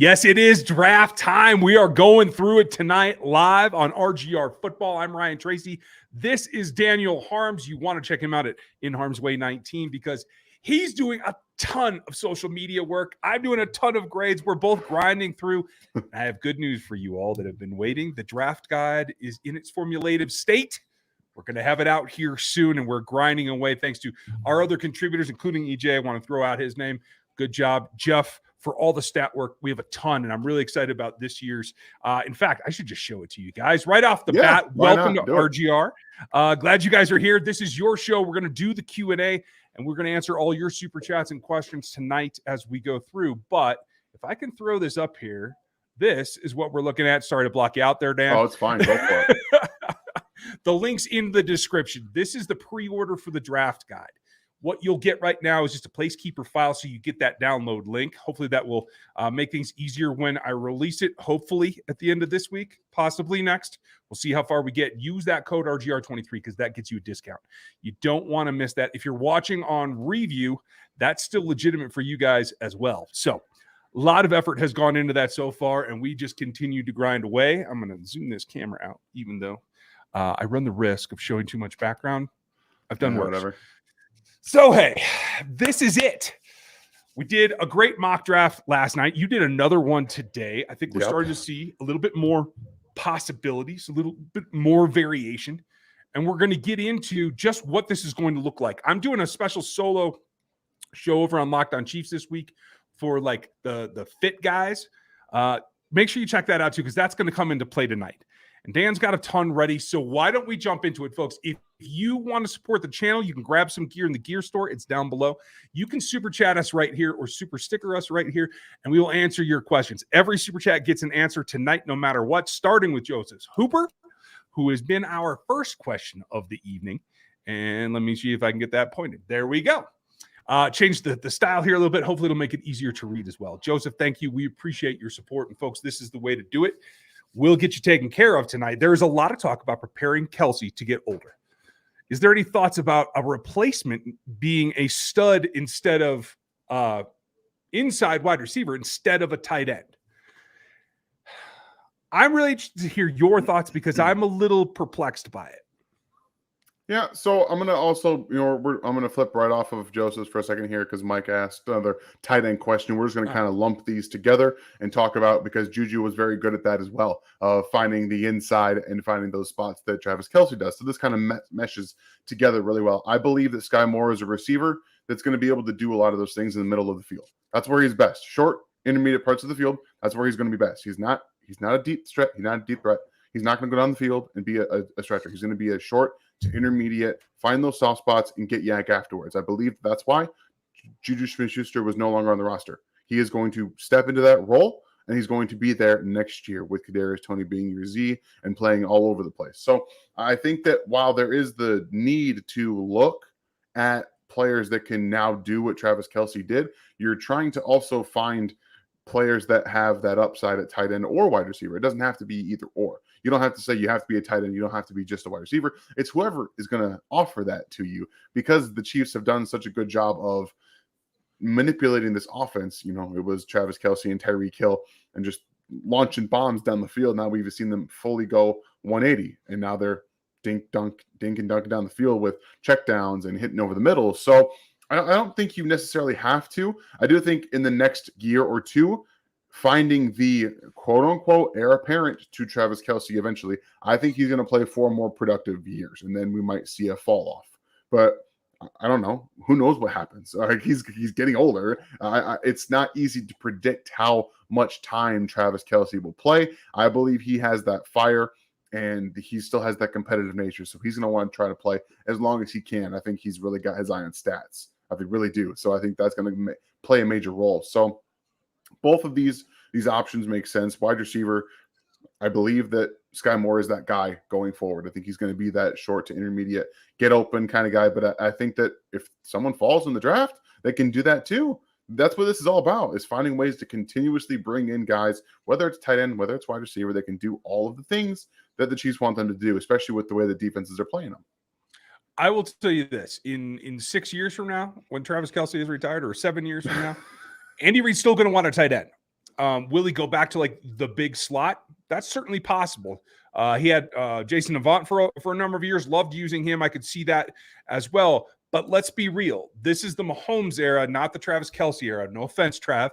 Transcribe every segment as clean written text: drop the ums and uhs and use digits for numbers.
Yes, it is draft time. We are going through it tonight live on RGR Football. I'm Ryan Tracy. This is Daniel Harms. You want to check him out at In Harms Way 19 because he's doing a ton of social media work. I'm doing a ton of grades. We're both grinding through. I have good news for you all that have been waiting. The draft guide is in its formulative state. We're going to have it out here soon, and we're grinding away thanks to our other contributors, including EJ. I want to throw out his name. Good job, Jeff, for all the stat work. We have a ton, and I'm really excited about this year's. In fact, I should just show it to you guys right off the bat. Welcome to RGR. Glad you guys are here. This is your show. We're going to do the Q&A, and we're going to answer all your super chats and questions tonight as we go through. But if I can throw this up here, this is what we're looking at. Sorry to block you out there, Dan. Oh, it's fine. Go for it. The link's in the description. This is the pre-order for the draft guide. What you'll get right now is just a placekeeper file, so you get that download link. Hopefully that will make things easier when I release it, hopefully at the end of this week, possibly next. We'll see how far we get. Use that code RGR23 because that gets you a discount. You don't want to miss that. If you're watching on review, that's still legitimate for you guys as well. So a lot of effort has gone into that so far, and we just continue to grind away. I'm going to zoom this camera out, even though I run the risk of showing too much background. I've done worse. Whatever. So, hey, this is it. We did a great mock draft last night. You did another one today. I think we're starting to see a little bit more possibilities, a little bit more variation. And we're going to get into just what this is going to look like. I'm doing a special solo show over on Locked On Chiefs this week for like the fit guys. Make sure you check that out too, because that's going to come into play tonight. And Dan's got a ton ready. So why don't we jump into it, folks? If you want to support the channel, you can grab some gear in the gear store. It's down below. You can super chat us right here or super sticker us right here, and we will answer your questions. Every super chat gets an answer tonight, no matter what, starting with Joseph Hooper, who has been our first question of the evening. And let me see if I can get that pointed. There we go. Change the style here a little bit. Hopefully it'll make it easier to read as well. Joseph, thank you. We appreciate your support. And folks, this is the way to do it. We'll get you taken care of tonight. There is a lot of talk about preparing Kelce to get older. Is there any thoughts about a replacement being a stud instead of inside wide receiver instead of a tight end? I'm really interested to hear your thoughts because I'm a little perplexed by it. Yeah, so I'm gonna also, I'm gonna flip right off of Joseph's for a second here because Mike asked another tight end question. We're just gonna kind of lump these together and talk about, because Juju was very good at that as well, finding the inside and finding those spots that Travis Kelce does. So this kind of meshes together really well. I believe that Sky Moore is a receiver that's going to be able to do a lot of those things in the middle of the field. That's where he's best. Short, intermediate parts of the field. That's where he's going to be best. He's not a deep threat. He's not a deep threat. He's not going to go down the field and be a stretcher. He's going to be a short to intermediate, find those soft spots, and get yak afterwards. I believe that's why Juju Smith-Schuster was no longer on the roster. He is going to step into that role, and he's going to be there next year with Kadarius Toney being your Z and playing all over the place. So I think that while there is the need to look at players that can now do what Travis Kelce did, you're trying to also find players that have that upside at tight end or wide receiver. It doesn't have to be either or. You don't have to say you have to be a tight end. You don't have to be just a wide receiver. It's whoever is going to offer that to you, because the Chiefs have done such a good job of manipulating this offense. It was Travis Kelce and Tyreek Hill and just launching bombs down the field. Now we've seen them fully go 180, and now they're dink and dunking down the field with checkdowns and hitting over the middle. So I don't think you necessarily have to. I do think in the next year or two, finding the quote-unquote heir apparent to Travis Kelce eventually, I think he's going to play 4 more productive years, and then we might see a fall-off. But I don't know. Who knows what happens? He's getting older. It's not easy to predict how much time Travis Kelce will play. I believe he has that fire, and he still has that competitive nature, so he's going to want to try to play as long as he can. I think he's really got his eye on stats. I really do. So I think that's going to play a major role. So both of these options make sense. Wide receiver, I believe that Sky Moore is that guy going forward. I think he's going to be that short to intermediate, get open kind of guy. But I think that if someone falls in the draft, they can do that too. That's what this is all about, is finding ways to continuously bring in guys, whether it's tight end, whether it's wide receiver, that can do all of the things that the Chiefs want them to do, especially with the way the defenses are playing them. I will tell you this, in 6 years from now, when Travis Kelce is retired, or 7 years from now, Andy Reid's still going to want a tight end. Will he go back to like the big slot? That's certainly possible. He had Jason Avant for a number of years, loved using him. I could see that as well. But let's be real. This is the Mahomes era, not the Travis Kelce era. No offense, Trav.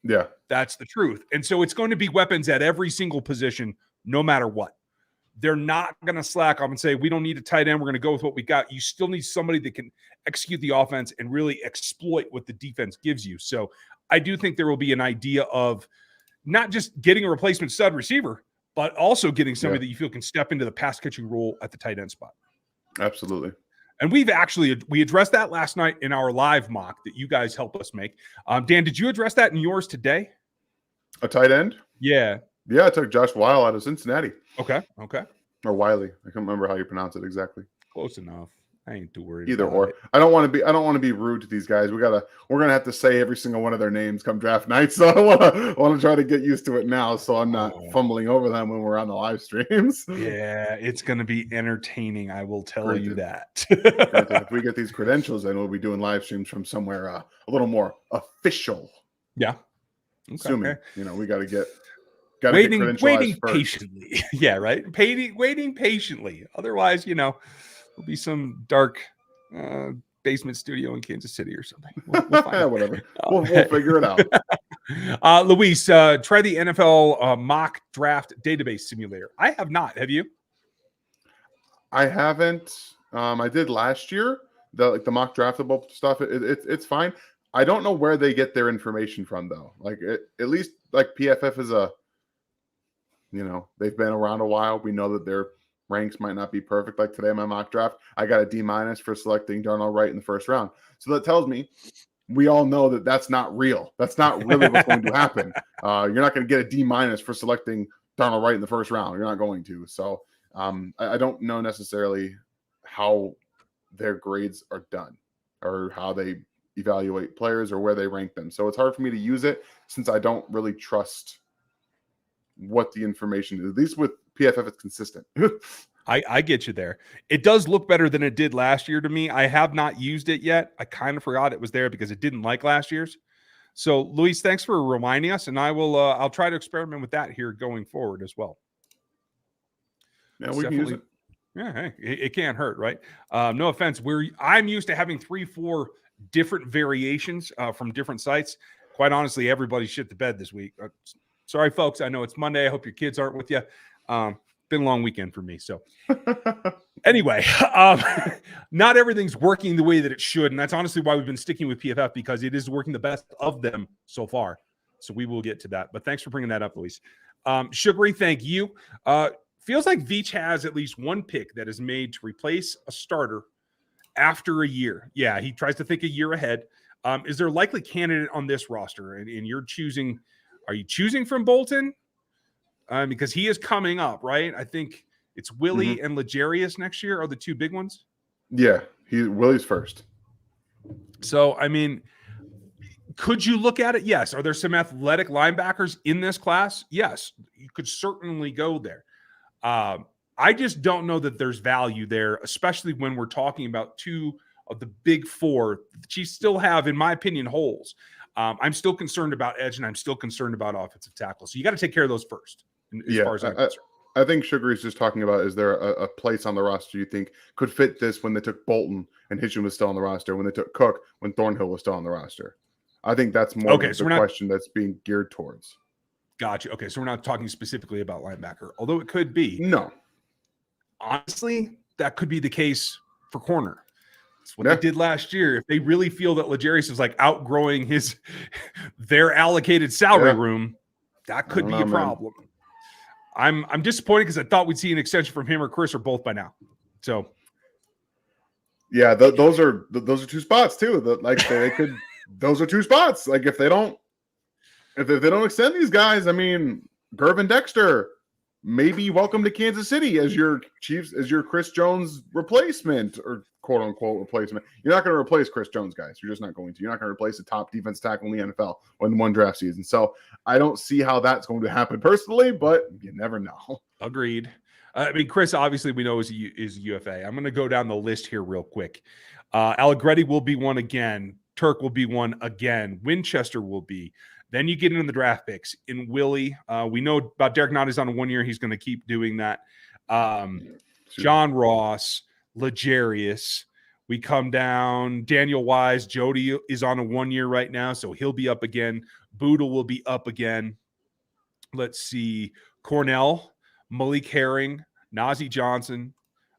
Yeah. That's the truth. And so it's going to be weapons at every single position, no matter what. They're not going to slack off and say, we don't need a tight end. We're going to go with what we got. You still need somebody that can execute the offense and really exploit what the defense gives you. So I do think there will be an idea of not just getting a replacement stud receiver, but also getting somebody that you feel can step into the pass catching role at the tight end spot. Absolutely. And we addressed that last night in our live mock that you guys helped us make. Dan, did you address that in yours today? A tight end? Yeah. Yeah, I took Josh Weil out of Cincinnati. Okay. Or Wiley. I can't remember how you pronounce it exactly. Close enough. I ain't too worried. Either or. I don't want to be rude to these guys. We're gonna have to say every single one of their names come draft night. So I want to try to get used to it now, so I'm not fumbling over them when we're on the live streams. Yeah, it's gonna be entertaining. I will tell you that. If we get these credentials, then we'll be doing live streams from somewhere a little more official. Yeah. Okay. Assuming we got to get waiting first. patiently. Yeah, right. Waiting patiently. Otherwise, there'll be some dark basement studio in Kansas City or something. We'll find whatever. We'll figure it out. Luis, try the NFL mock draft database simulator. I have not. Have you? I haven't. I did last year. The mock draftable stuff. It's fine. I don't know where they get their information from though. At least PFF is they've been around a while. We know that their ranks might not be perfect. Like today, my mock draft, I got a D- for selecting Darnell Wright in the first round. So that tells me we all know that that's not real. That's not really what's going to happen. You're not going to get a D- for selecting Darnell Wright in the first round. You're not going to. So I don't know necessarily how their grades are done or how they evaluate players or where they rank them. So it's hard for me to use it since I don't really trust what the information is. At least with PFF, it's consistent. I get you there. It does look better than it did last year to me. I have not used it yet. I kind of forgot it was there because it didn't like last year's. So, Luis, thanks for reminding us, and I'll try to experiment with that here going forward as well. Yeah, we can use it. Yeah, hey, it can't hurt, right? No offense. I'm used to having 3-4 different variations from different sites. Quite honestly, everybody shit the bed this week. Sorry, folks. I know it's Monday. I hope your kids aren't with you. Been a long weekend for me. So anyway, not everything's working the way that it should. And that's honestly why we've been sticking with PFF, because it is working the best of them so far. So we will get to that. But thanks for bringing that up, Luis. Sugary, thank you. Feels like Veach has at least one pick that is made to replace a starter after a year. Yeah, he tries to think a year ahead. Is there a likely candidate on this roster? And you're choosing, are you choosing from Bolton? Because he is coming up, right? I think it's Willie and L'Jarius next year are the two big ones. Yeah, Willie's first. So, I mean, could you look at it? Yes. Are there some athletic linebackers in this class? Yes, you could certainly go there. I just don't know that there's value there, especially when we're talking about two of the big four. The Chiefs still have, in my opinion, holes. I'm still concerned about edge, and I'm still concerned about offensive tackle. So you got to take care of those first. As far as I'm concerned. I think Sugary's just talking about, is there a place on the roster you think could fit this when they took Bolton and Hitchens was still on the roster, when they took Cook, when Thornhill was still on the roster? I think that's more of the question that's being geared towards. Gotcha. Okay, so we're not talking specifically about linebacker, although it could be. No. Honestly, that could be the case for corner. That's what they did last year. If they really feel that L'Jarius is like outgrowing their allocated salary room, that could be a problem. I'm disappointed because I thought we'd see an extension from him or Chris or both by now. So, yeah, those are two spots too. Those are two spots. Like if they don't extend these guys, I mean, Gervin Dexter, maybe welcome to Kansas City as your Chris Jones replacement, or quote unquote replacement. You're not going to replace Chris Jones, guys. You're just not going to. You're not going to replace the top defense tackle in the NFL in one draft season. So I don't see how that's going to happen personally, but you never know. Agreed. I mean, Chris, obviously we know is UFA. I'm going to go down the list here real quick. Allegretti will be one again. Turk will be one again. Winchester will be. Then you get into the draft picks. In Willie, we know about Derek Nott is on a 1 year. He's going to keep doing that. John Ross, L'Jarius. We come down. Daniel Wise. Jody is on a 1 year right now, so he'll be up again. Boodle will be up again. Let's see. Cornell, Malik Herring, Najee Johnson.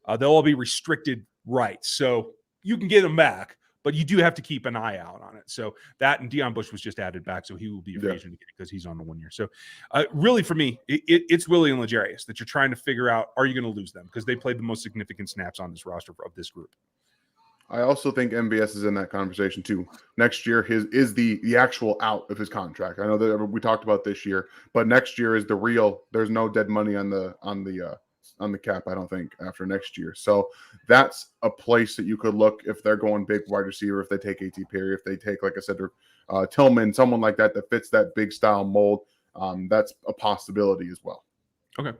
They'll all be restricted rights. So you can get them back, but you do have to keep an eye out on it. So that, and Deion Bush was just added back, so he will be a free agent again because he's on the 1 year. So really for me, it's Willie and L'Jarius that you're trying to figure out, are you going to lose them? Because they played the most significant snaps on this roster of this group. I also think MVS is in that conversation too. Next year is the actual out of his contract. I know that we talked about this year, but next year is the real. There's no dead money on the cap, I don't think, after next year. So that's a place that you could look if they're going big wide receiver, if they take A.T. Perry, if they take, like I said, Tillman, someone like that fits that big style mold. That's a possibility as well. Okay.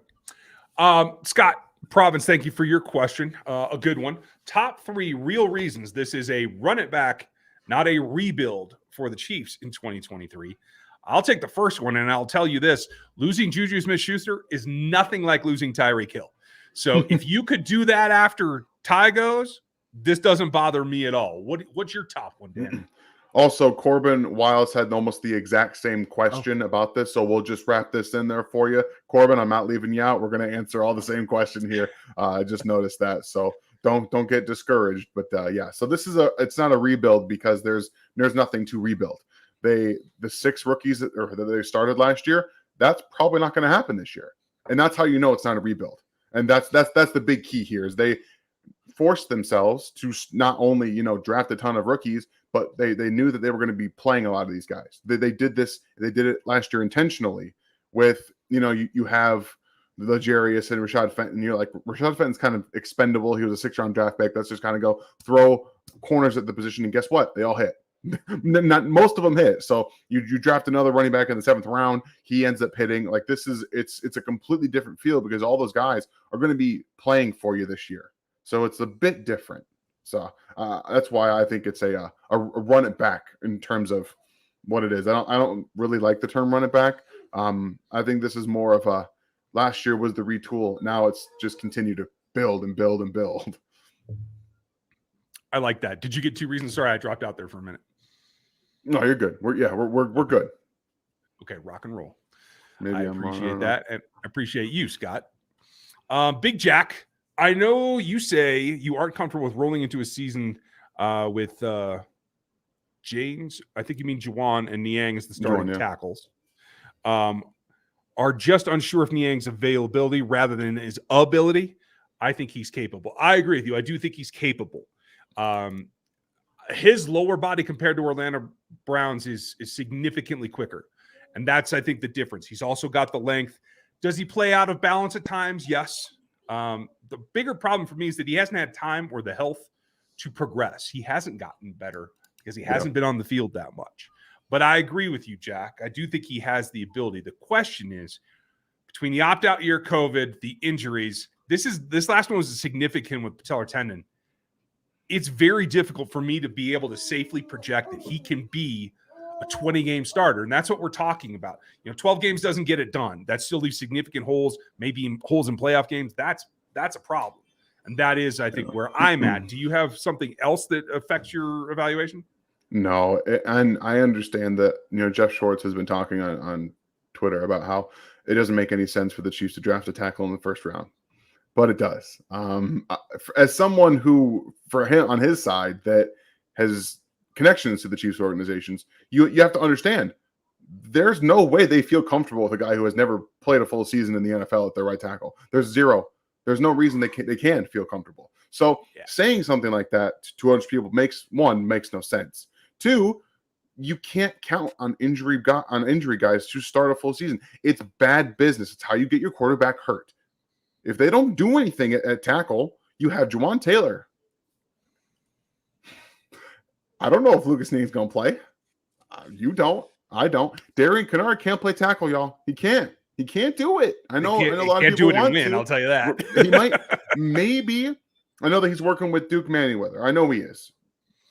Scott Province, thank you for your question. A good one. Top 3 real reasons this is a run it back, not a rebuild for the Chiefs in 2023. I'll take the first one, and I'll tell you this. Losing Juju Smith-Schuster is nothing like losing Tyreek Hill. So if you could do that after Ty goes, this doesn't bother me at all. What's your top one, Dan? Also, Corbin Wiles had almost the exact same question about this, so we'll just wrap this in there for you. Corbin, I'm not leaving you out. We're going to answer all the same question here. I just noticed that, so don't get discouraged. But yeah, so this is it's not a rebuild because there's nothing to rebuild. The 6 rookies that they started last year, that's probably not going to happen this year, and that's how you know it's not a rebuild. And that's the big key here is they forced themselves to not only draft a ton of rookies, but they knew that they were going to be playing a lot of these guys. They did it last year intentionally with you have L'Jarius and Rashad Fenton. You're like, Rashad Fenton's kind of expendable. He was a 6th-round draft pick. Let's just kind of go throw corners at the position, and guess what? They all hit. Not most of them hit. So you draft another running back in the 7th round. He ends up hitting. Like it's a completely different field because all those guys are going to be playing for you this year. So it's a bit different. So that's why I think it's a run it back in terms of what it is. I don't really like the term run it back. I think this is more of a last year was the retool. Now it's just continue to build and build and build. I like that. Did you get 2 reasons? Sorry, I dropped out there for a minute. No, you're good. We're good. Okay, rock and roll. Maybe I appreciate that, and I appreciate you, Scott. Big Jack, I know you say you aren't comfortable with rolling into a season with James. I think you mean Juwan and Niang as the starting tackles. Are just unsure if Niang's availability rather than his ability. I think he's capable. I agree with you. I do think he's capable. His lower body compared to Orlando Brown's is significantly quicker. And that's, I think, the difference. He's also got the length. Does he play out of balance at times? Yes. The bigger problem for me is that he hasn't had time or the health to progress. He hasn't gotten better because he hasn't been on the field that much. But I agree with you, Jack. I do think he has the ability. The question is, between the opt-out year, COVID, the injuries, this last one was significant with patellar tendon. It's very difficult for me to be able to safely project that he can be a 20-game starter. And that's what we're talking about. 12 games doesn't get it done. That still leaves significant holes, maybe holes in playoff games. That's a problem. And that is, I think, where I'm at. Do you have something else that affects your evaluation? No. And I understand that, Jeff Schwartz has been talking on Twitter about how it doesn't make any sense for the Chiefs to draft a tackle in the 1st round. But it does. As someone who, for him on his side, that has connections to the Chiefs organizations, you have to understand there's no way they feel comfortable with a guy who has never played a full season in the NFL at their right tackle. There's no reason they can feel comfortable. So saying something like that to 200 people makes no sense. 2, you can't count on injury guys to start a full season. It's bad business. It's how you get your quarterback hurt. If they don't do anything at tackle, you have Juwan Taylor. I don't know if Lucas Niang's going to play. You don't. I don't. Darian Kennard can't play tackle, y'all. He can't. He can't do it. I know a lot of people want to. I'll tell you that. He might. Maybe. I know that he's working with Duke Manyweather. I know he is.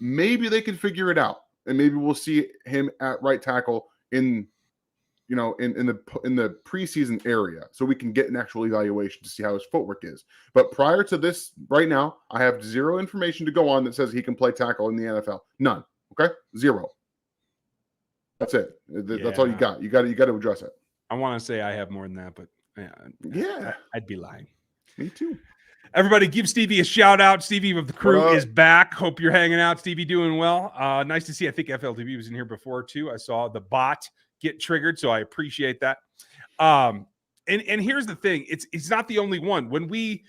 Maybe they can figure it out. And maybe we'll see him at right tackle in in the preseason area, so we can get an actual evaluation to see how his footwork is. But prior to this, right now, I have zero information to go on that says he can play tackle in the NFL. None. Okay, zero. That's it. That's all you got. You got to address it. I want to say I have more than that, but yeah, I'd be lying. Me too. Everybody give Stevie a shout out. Stevie of the crew is back. Hope you're hanging out. Stevie doing well. Nice to see. I think FLTV was in here before too. I saw the bot get triggered, so I appreciate that. And here's the thing. It's not the only one. When we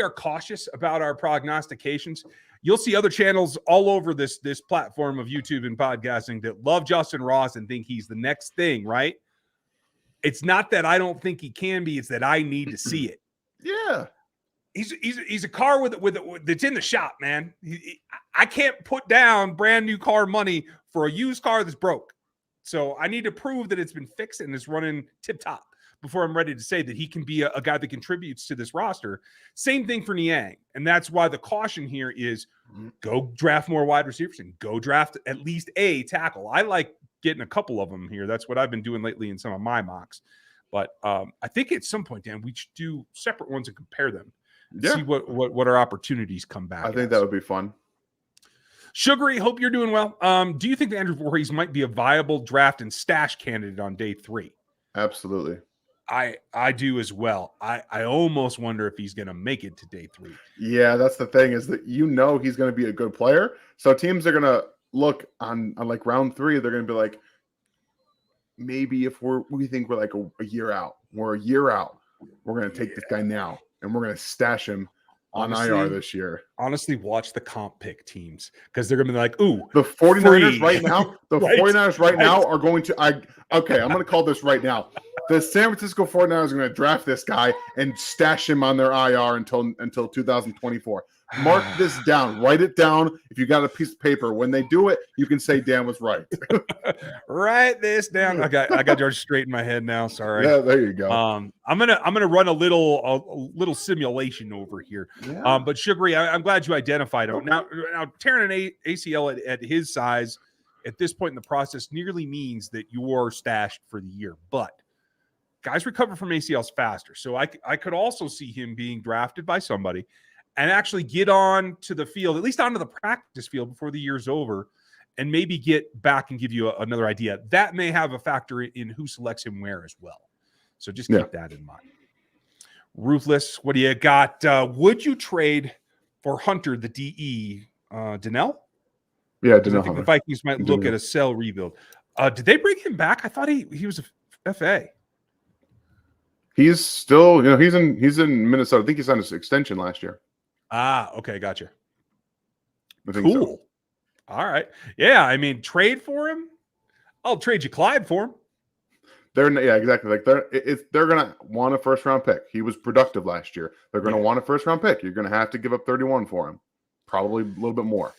are cautious about our prognostications, you'll see other channels all over this platform of YouTube and podcasting that love Justin Ross and think he's the next thing, right? It's not that I don't think he can be, it's that I need to see it. Yeah. He's a car with that's in the shop, man. I can't put down brand new car money for a used car that's broke. So I need to prove that it's been fixed and it's running tip top before I'm ready to say that he can be a guy that contributes to this roster. Same thing for Niang. And that's why the caution here is go draft more wide receivers and go draft at least a tackle. I like getting a couple of them here. That's what I've been doing lately in some of my mocks. But I think at some point, Dan, we should do separate ones and compare them. Yeah. See what our opportunities come back. I think that would be fun. Sugary, hope you're doing well. Do you think that Andrew Voorhees might be a viable draft and stash candidate on day 3? Absolutely. I do as well. I almost wonder if he's going to make it to day 3. Yeah, that's the thing is that he's going to be a good player. So teams are going to look on like round 3. They're going to be like, maybe if we think we're like a year out, we're going to take this guy now. And we're going to stash him on IR this year. Honestly, watch the comp pick teams because they're going to be like, ooh. The 49ers right now, 49ers right now are going to I'm going to call this right now. The San Francisco 49ers are going to draft this guy and stash him on their IR until 2024. Mark this down. Write it down. If you got a piece of paper, when they do it, you can say Dan was right. Write this down. I got George straight in my head now. Sorry. Yeah, there you go. I'm gonna run a little simulation over here. Yeah. But Sugary, I'm glad you identified him. Now tearing an ACL at his size at this point in the process nearly means that you're stashed for the year. But guys recover from ACLs faster, so I could also see him being drafted by somebody and actually get on to the field, at least onto the practice field before the year's over, and maybe get back and give you another idea. That may have a factor in who selects him where as well. So just keep that in mind. Ruthless, what do you got? Would you trade for Hunter, the DE, Donnell? Yeah, Donnell. I think the Vikings might look at a sell rebuild. Did they bring him back? I thought he was a FA. He's still, he's in Minnesota. I think he signed his extension last year. Okay, gotcha. Cool. So. All right. Yeah, I mean, trade for him? I'll trade you Clyde for him. Exactly. Like they're gonna want a first-round pick. He was productive last year. They're gonna want a first-round pick. You're gonna have to give up 31 for him, probably a little bit more.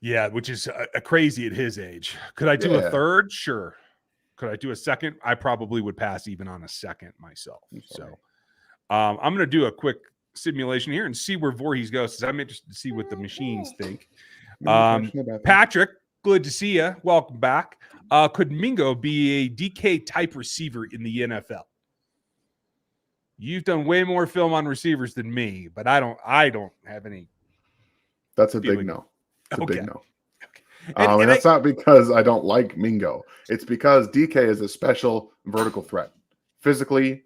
Yeah, which is crazy at his age. Could I do a third? Sure. Could I do a second? I probably would pass even on a second myself. So I'm going to do a quick simulation here and see where Voorhees goes, because I'm interested to see what the machines think. Patrick, good to see you. Welcome back. Could Mingo be a DK type receiver in the NFL? You've done way more film on receivers than me, but I don't have any. That's a big no. It's a big no. And that's not because I don't like Mingo. It's because DK is a special vertical threat. Physically,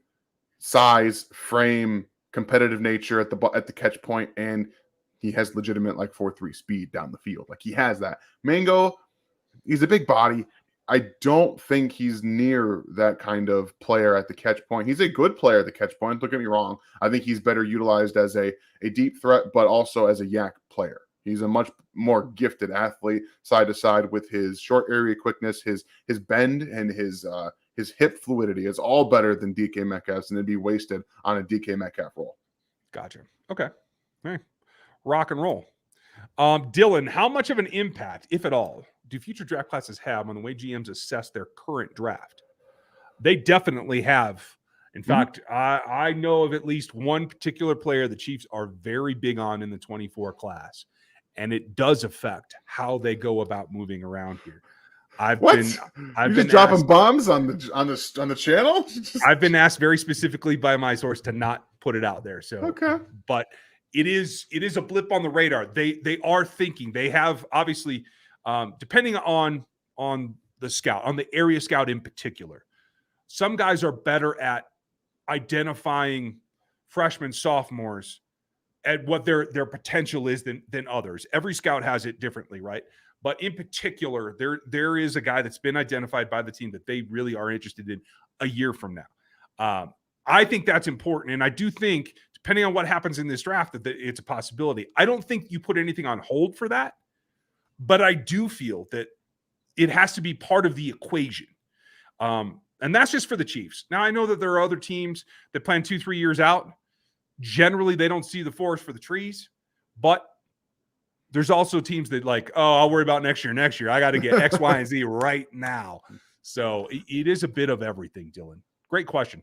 size, frame, competitive nature at the catch point, and he has legitimate 4.3 speed down the field. He has that. Mingo, he's a big body. I don't think he's near that kind of player at the catch point. He's a good player at the catch point. Don't get me wrong. I think he's better utilized as a deep threat, but also as a yak player. He's a much more gifted athlete side to side with his short area quickness, his bend, and his hip fluidity is all better than DK Metcalf's, and it'd be wasted on a DK Metcalf role. Gotcha. Okay. Hey, rock and roll. Dylan, how much of an impact, if at all, do future draft classes have on the way GMs assess their current draft? They definitely have. In fact, I know of at least one particular player the Chiefs are very big on in the 24 class. And it does affect how they go about moving around here. I've What? I've You been just dropping asked, bombs on the channel? I've been asked very specifically by my source to not put it out there. So, Okay. but it is a blip on the radar. They are thinking. They have obviously, depending on the scout, on the area scout in particular, some guys are better at identifying freshmen, sophomores, at what their potential is than others. Every scout has it differently, right? But in particular, there is a guy that's been identified by the team that they really are interested in a year from now. I think that's important, and I do think, depending on what happens in this draft, that it's a possibility. I don't think you put anything on hold for that, but I do feel that it has to be part of the equation. And that's just for the Chiefs. Now, I know that there are other teams that plan 2-3 years out. Generally, they don't see the forest for the trees, but there's also teams that like, oh, I'll worry about next year. I got to get X, Y, and Z right now. So it is a bit of everything, Dylan. Great question.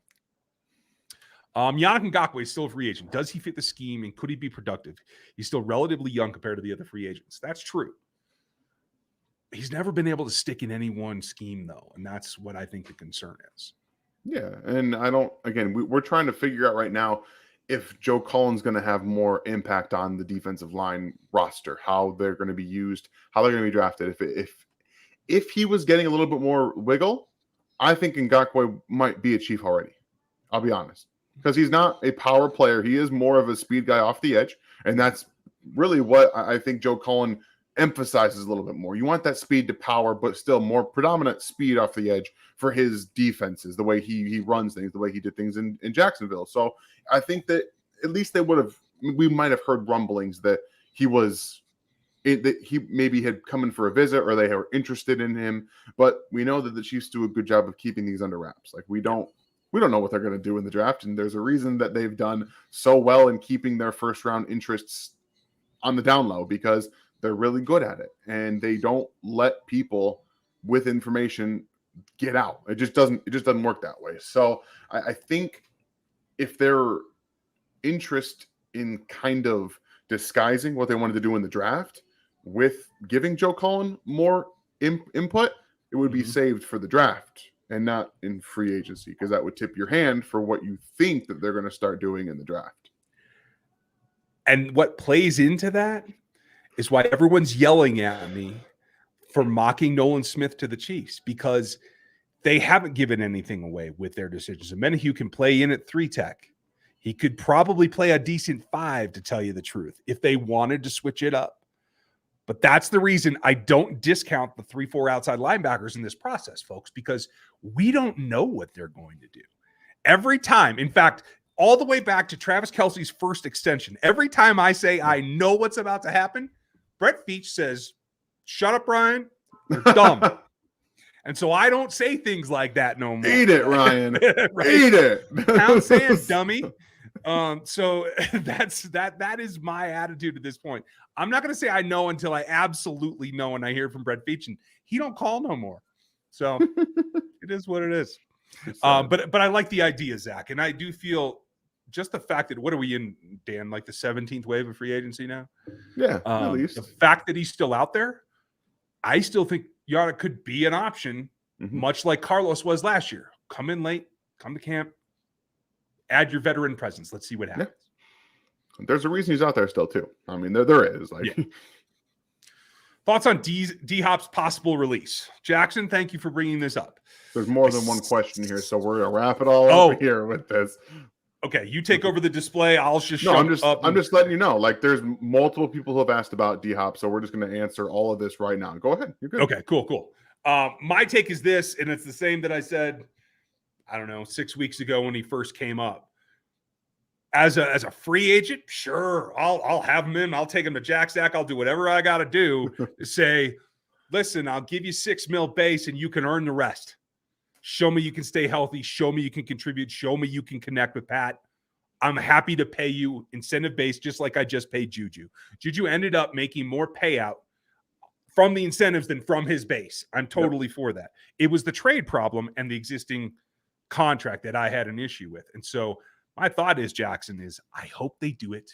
Yannick Ngakoue is still a free agent. Does he fit the scheme, and could he be productive? He's still relatively young compared to the other free agents. That's true. He's never been able to stick in any one scheme, though, and that's what I think the concern is. Yeah, and we're trying to figure out right now if Joe Cullen's going to have more impact on the defensive line roster, how they're going to be used, how they're going to be drafted. If he was getting a little bit more wiggle, I think Ngakoue might be a Chief already. I'll be honest, because he's not a power player. He is more of a speed guy off the edge, and that's really what I think Joe Cullen emphasizes a little bit more. You want that speed to power, but still more predominant speed off the edge for his defenses, the way he runs things, the way he did things in Jacksonville. So I think that at least we might have heard rumblings that that he maybe had come in for a visit, or they were interested in him. But we know that the Chiefs do a good job of keeping these under wraps. Like we don't know what they're going to do in the draft. And there's a reason that they've done so well in keeping their first round interests on the down low, because they're really good at it, and they don't let people with information get out. It just doesn't work that way. So I think if their interest in kind of disguising what they wanted to do in the draft with giving Joe Cullen more input, it would be saved for the draft and not in free agency, because that would tip your hand for what you think that they're going to start doing in the draft. And what plays into that is why everyone's yelling at me for mocking Nolan Smith to the Chiefs, because they haven't given anything away with their decisions. Omenihu can play in at 3-tech. He could probably play a decent 5, to tell you the truth, if they wanted to switch it up. But that's the reason I don't discount the 3-4 outside linebackers in this process, folks, because we don't know what they're going to do. Every time, in fact, all the way back to Travis Kelce's first extension, every time I say I know what's about to happen, Brett Veach says, "Shut up, Ryan. You're dumb." And so I don't say things like that no more. Eat it, Ryan. Right? Eat it. Pound sand, dummy. So that is my attitude at this point. I'm not going to say I know until I absolutely know, and I hear from Brett Veach, and he don't call no more. So it is what it is. But I like the idea, Zach, and I do feel just the fact that, what are we in, Dan? Like the 17th wave of free agency now? Yeah, at least. The fact that he's still out there, I still think Yara could be an option, much like Carlos was last year. Come in late, come to camp, add your veteran presence. Let's see what happens. Yeah. There's a reason he's out there still, too. I mean, there is. Thoughts on D-Hop's possible release? Jackson, thank you for bringing this up. There's more than one question here, so we're going to wrap it all over here with this. Okay, you take over the display. I'll just I'm just letting you know. Like, there's multiple people who have asked about D-Hop, so we're just going to answer all of this right now. Go ahead. You're good. Okay, cool. My take is this, and it's the same that I said, I don't know, 6 weeks ago when he first came up. As a free agent, sure, I'll have him in. I'll take him to Jack Stack. I'll do whatever I got to do to say, listen, I'll give you $6 million base, and you can earn the rest. Show me you can stay healthy. Show me you can contribute. Show me you can connect with Pat. I'm happy to pay you incentive-based, just like I just paid Juju. Juju ended up making more payout from the incentives than from his base. I'm totally for that. It was the trade problem and the existing contract that I had an issue with. And so my thought is, Jackson, is I hope they do it.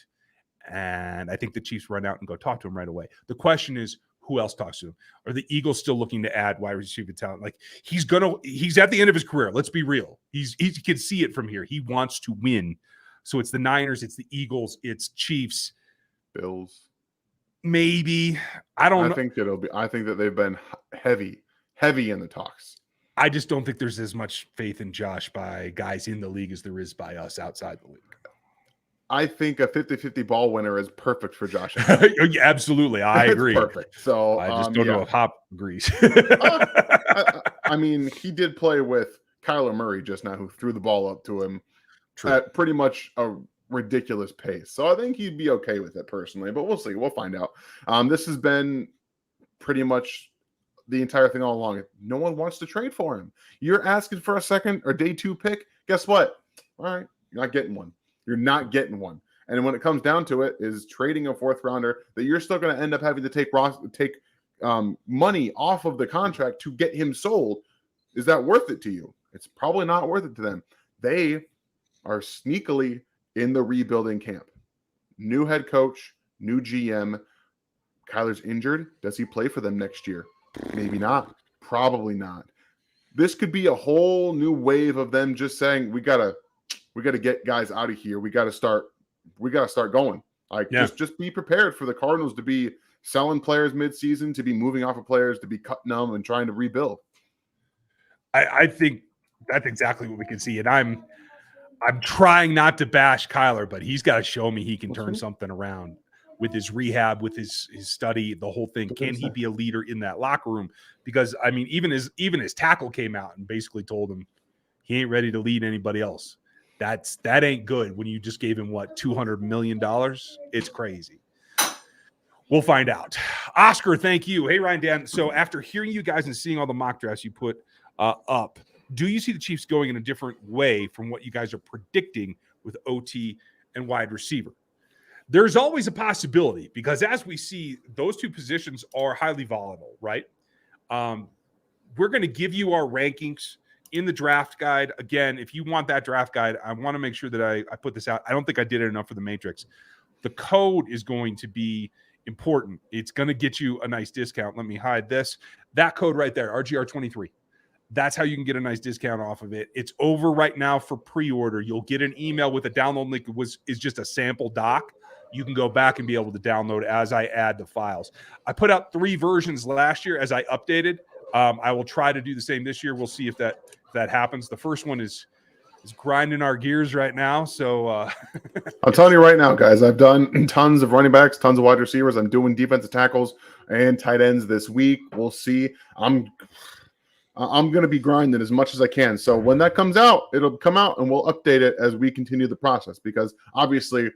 And I think the Chiefs run out and go talk to him right away. The question is, Who else talks to him? Are the Eagles still looking to add wide receiver talent? Like he's at the end of his career. Let's be real. He can see it from here. He wants to win. So it's the Niners, it's the Eagles, it's Chiefs, Bills. Maybe. I don't know. I think that they've been heavy in the talks. I just don't think there's as much faith in Josh by guys in the league as there is by us outside the league. I think a 50-50 ball winner is perfect for Josh. Yeah, absolutely. I agree. Perfect. So I just don't know if Hop agrees. I mean, he did play with Kyler Murray just now, who threw the ball up to him at pretty much a ridiculous pace. So I think he'd be okay with it personally, but we'll see. We'll find out. This has been pretty much the entire thing all along. No one wants to trade for him. You're asking for a second or day 2 pick. Guess what? All right, you're not getting one. You're not getting one. And when it comes down to it, is trading a 4th rounder that you're still going to end up having to take money off of the contract to get him sold. Is that worth it to you? It's probably not worth it to them. They are sneakily in the rebuilding camp. New head coach, new GM. Kyler's injured. Does he play for them next year? Maybe not. Probably not. This could be a whole new wave of them just saying, we gotta get guys out of here. We gotta start going. Just be prepared for the Cardinals to be selling players midseason, to be moving off of players, to be cutting them and trying to rebuild. I think that's exactly what we can see. And I'm trying not to bash Kyler, but he's got to show me he can turn something around with his rehab, with his study, the whole thing. Can he be a leader in that locker room? Because I mean, even his tackle came out and basically told him he ain't ready to lead anybody else. That ain't good when you just gave him $200 million. It's crazy. We'll find out. Oscar, thank you. Hey, Ryan, Dan. So after hearing you guys and seeing all the mock drafts you put up, do you see the Chiefs going in a different way from what you guys are predicting with OT and wide receiver? There's always a possibility because as we see, those two positions are highly volatile, right? We're going to give you our rankings in the draft guide. Again, if you want that draft guide, I want to make sure that I put this out. I don't think I did it enough for the Matrix. The code is going to be important. It's going to get you a nice discount. Let me hide this. That code right there, RGR23. That's how you can get a nice discount off of it. It's over right now for pre-order. You'll get an email with a download link. Is just a sample doc. You can go back and be able to download as I add the files. I put out 3 versions last year as I updated. I will try to do the same this year. We'll see if that happens. The first one is grinding our gears right now. So I'm telling you right now, guys, I've done tons of running backs, tons of wide receivers. I'm doing defensive tackles and tight ends this week. We'll see. I'm going to be grinding as much as I can. So when that comes out, it'll come out and we'll update it as we continue the process, because obviously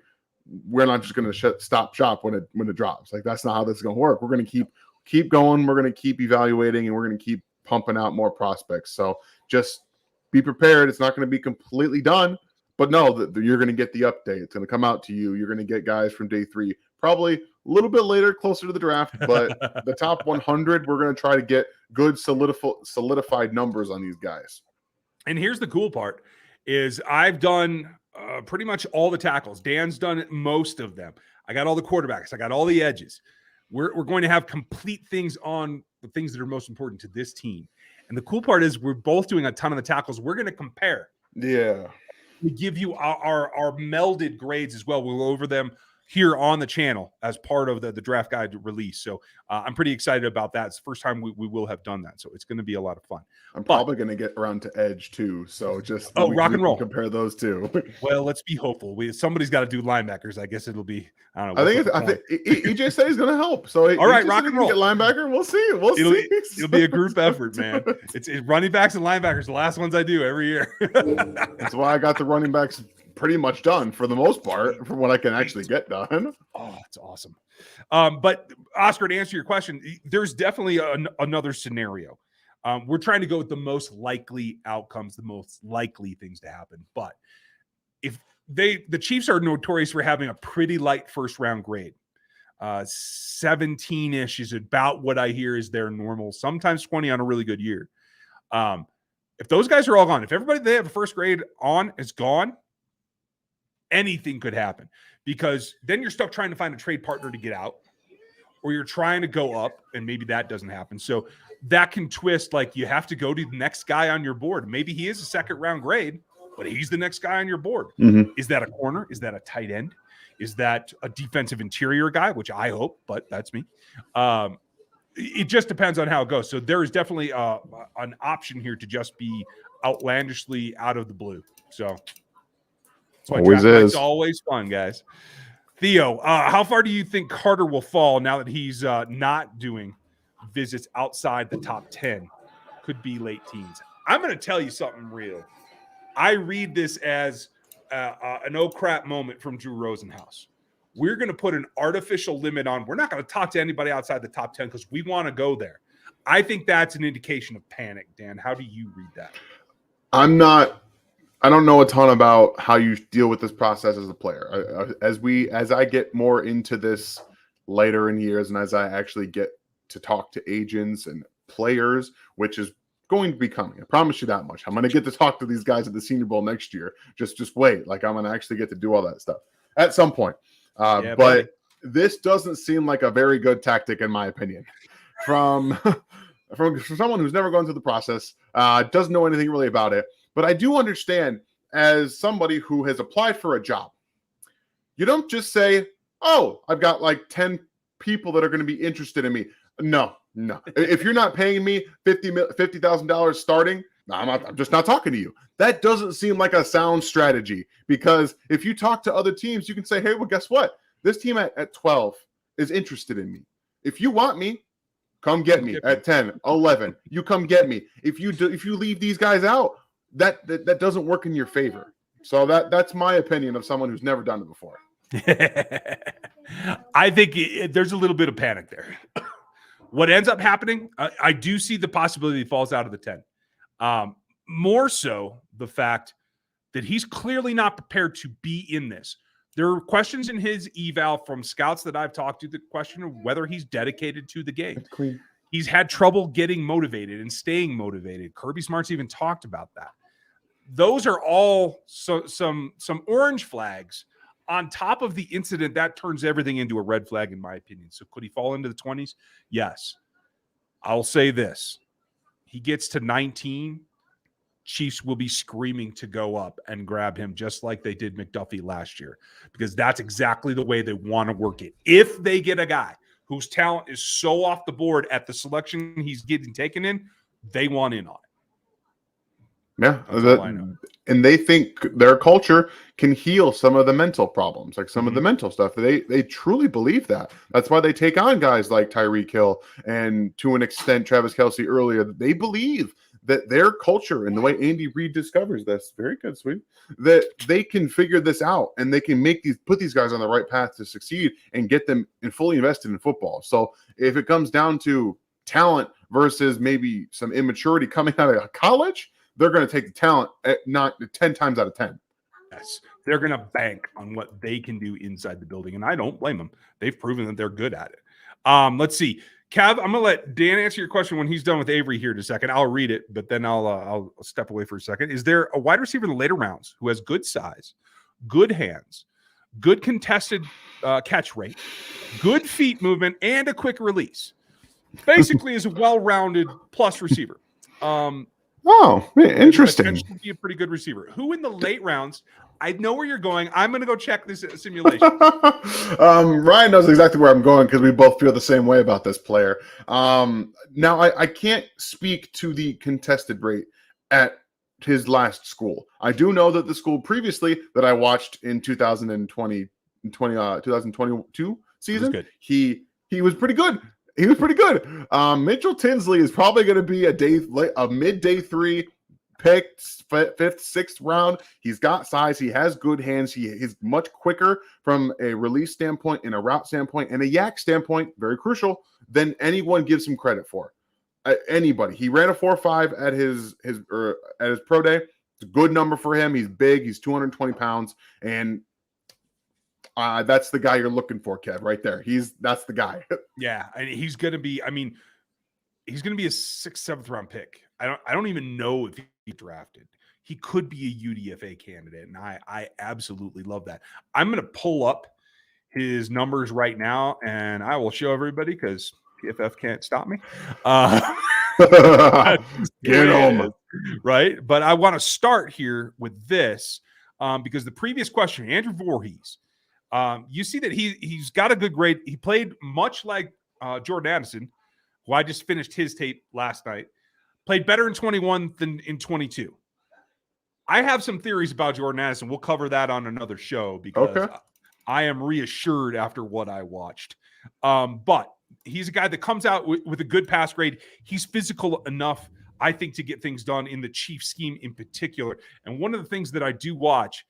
we're not just going to stop shop when it drops. Like, that's not how this is going to work. We're going to keep going. We're going to keep evaluating, and we're going to keep pumping out more prospects. So just be prepared. It's not going to be completely done, but know that you're going to get the update. It's going to come out to you. You're going to get guys from day 3, probably a little bit later, closer to the draft, but the top 100, we're going to try to get good solidified numbers on these guys. And here's the cool part is I've done pretty much all the tackles. Dan's done most of them. I got all the quarterbacks. I got all the edges. We're going to have complete things on the things that are most important to this team. And the cool part is we're both doing a ton of the tackles. We're going to compare. Yeah. We give you our melded grades as well. We'll go over them here on the channel as part of the draft guide release. So I'm pretty excited about that. It's the first time we will have done that. So it's going to be a lot of fun. I'm probably going to get around to Edge too. So just rock and roll. Compare those two. Well, let's be hopeful. Somebody's got to do linebackers. I guess it'll be, I don't know. I think EJ said he's going to help. So all right, rock and roll. Get linebacker. We'll see. It'll be a group effort, man. It's running backs and linebackers. The last ones I do every year. That's why I got the running backs pretty much done for the most part, for what I can actually get done. Oh, that's awesome. But Oscar, to answer your question, there's definitely another scenario. We're trying to go with the most likely outcomes, the most likely things to happen. But if the Chiefs are notorious for having a pretty light first round grade. 17-ish is about what I hear is their normal, sometimes 20 on a really good year. If those guys are all gone, if everybody they have a first grade on is gone, anything could happen, because then you're stuck trying to find a trade partner to get out, or you're trying to go up and maybe that doesn't happen. So that can twist, like you have to go to the next guy on your board. Maybe he is a second round grade, but he's the next guy on your board. Mm-hmm. Is that a corner? Is that a tight end? Is that a defensive interior guy, which I hope, but that's me. It just depends on how it goes. So there is definitely an option here to just be outlandishly out of the blue. So that's why always draft is. night's always fun, guys. Theo, how far do you think Carter will fall now that he's not doing visits outside the top 10? Could be late teens. I'm going to tell you something real. I read this as an oh crap moment from Drew Rosenhaus. We're going to put an artificial limit on. We're not going to talk to anybody outside the top 10 because we want to go there. I think that's an indication of panic, Dan. How do you read that? I don't know a ton about how you deal with this process as a player. As I get more into this later in years, and as I actually get to talk to agents and players, which is going to be coming, I promise you that much. I'm going to get to talk to these guys at the Senior Bowl next year. Just wait. Like, I'm going to actually get to do all that stuff at some point. But buddy, this doesn't seem like a very good tactic, in my opinion, from someone who's never gone through the process, doesn't know anything really about it. But I do understand, as somebody who has applied for a job, you don't just say, oh, I've got like 10 people that are going to be interested in me. No. If you're not paying me $50,000 starting, I'm just not talking to you. That doesn't seem like a sound strategy, because if you talk to other teams, you can say, hey, well, guess what? This team at 12 is interested in me. If you want me, come get me at 10, 11. You come get me. If you leave these guys out, that doesn't work in your favor. So that's my opinion of someone who's never done it before. I think there's a little bit of panic there. What ends up happening, I do see the possibility he falls out of the 10. More so the fact that he's clearly not prepared to be in this. There are questions in his eval from scouts that I've talked to, the question of whether he's dedicated to the game. He's had trouble getting motivated and staying motivated. Kirby Smart's even talked about that. Those are all some orange flags on top of the incident that turns everything into a red flag, in my opinion. So could he fall into the 20s? Yes. I'll say this. He gets to 19, Chiefs will be screaming to go up and grab him, just like they did McDuffie last year, because that's exactly the way they want to work it. If they get a guy whose talent is so off the board at the selection he's getting taken in, they want in on it. Yeah, and they think their culture can heal some of the mental problems, like some of the mental stuff. They truly believe that. That's why they take on guys like Tyreek Hill and, to an extent, Travis Kelce earlier. They believe that their culture and the way Andy Reid discovers this, very good, sweet, that they can figure this out and they can put these guys on the right path to succeed and get them fully invested in football. So if it comes down to talent versus maybe some immaturity coming out of college, they're going to take the talent at 10 times out of 10. Yes. They're going to bank on what they can do inside the building, and I don't blame them. They've proven that they're good at it. Let's see. Kev, I'm going to let Dan answer your question when he's done with Avery here in a second. I'll read it, but then I'll step away for a second. Is there a wide receiver in the later rounds who has good size, good hands, good contested catch rate, good feet movement, and a quick release? Basically is a well-rounded plus receiver. Oh, interesting. Potentially be a pretty good receiver. Who in the late rounds? I know where you're going. I'm going to go check this simulation. Ryan knows exactly where I'm going because we both feel the same way about this player. Now, I can't speak to the contested rate at his last school. I do know that the school previously that I watched in 2022 season, he was pretty good. He was pretty good. Mitchell Tinsley is probably going to be a mid-day 3 pick, 5th, 6th round. He's got size. He has good hands. He is much quicker from a release standpoint and a route standpoint and a yak standpoint, very crucial, than anyone gives him credit for. Anybody. He ran a 4.5 at his pro day. It's a good number for him. He's big. He's 220 pounds, and that's the guy you're looking for, Kev, right there. That's the guy. Yeah, and he's going to be. I mean, he's going to be a 6th, 7th round pick. I don't even know if he drafted. He could be a UDFA candidate, and I absolutely love that. I'm going to pull up his numbers right now, and I will show everybody because PFF can't stop me. Get home. Right? But I want to start here with this because the previous question, Andrew Voorhees, you see that he's got a good grade. He played much like Jordan Addison, who I just finished his tape last night. Played better in 21 than in 22. I have some theories about Jordan Addison. We'll cover that on another show because I am reassured after what I watched. But he's a guy that comes out with a good pass grade. He's physical enough, I think, to get things done in the Chiefs scheme in particular. And one of the things that I do watch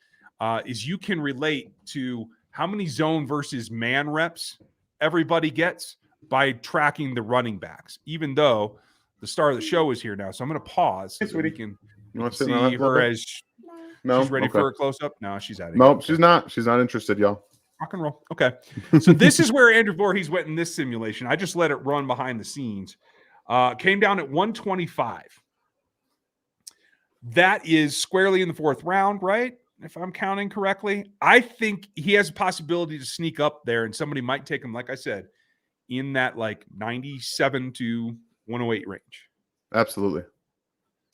is you can relate to how many zone versus man reps everybody gets by tracking the running backs, even though the star of the show is here now. So I'm going to pause so we can see her as she's ready for a close-up. No, she's out of here. Nope, she's not. She's not interested, y'all. Rock and roll. Okay. So this is where Andrew Voorhees went in this simulation. I just let it run behind the scenes. Came down at 125. That is squarely in the 4th round, right? If I'm counting correctly. I think he has a possibility to sneak up there, and somebody might take him, like I said, in that like 97 to 108 range. Absolutely.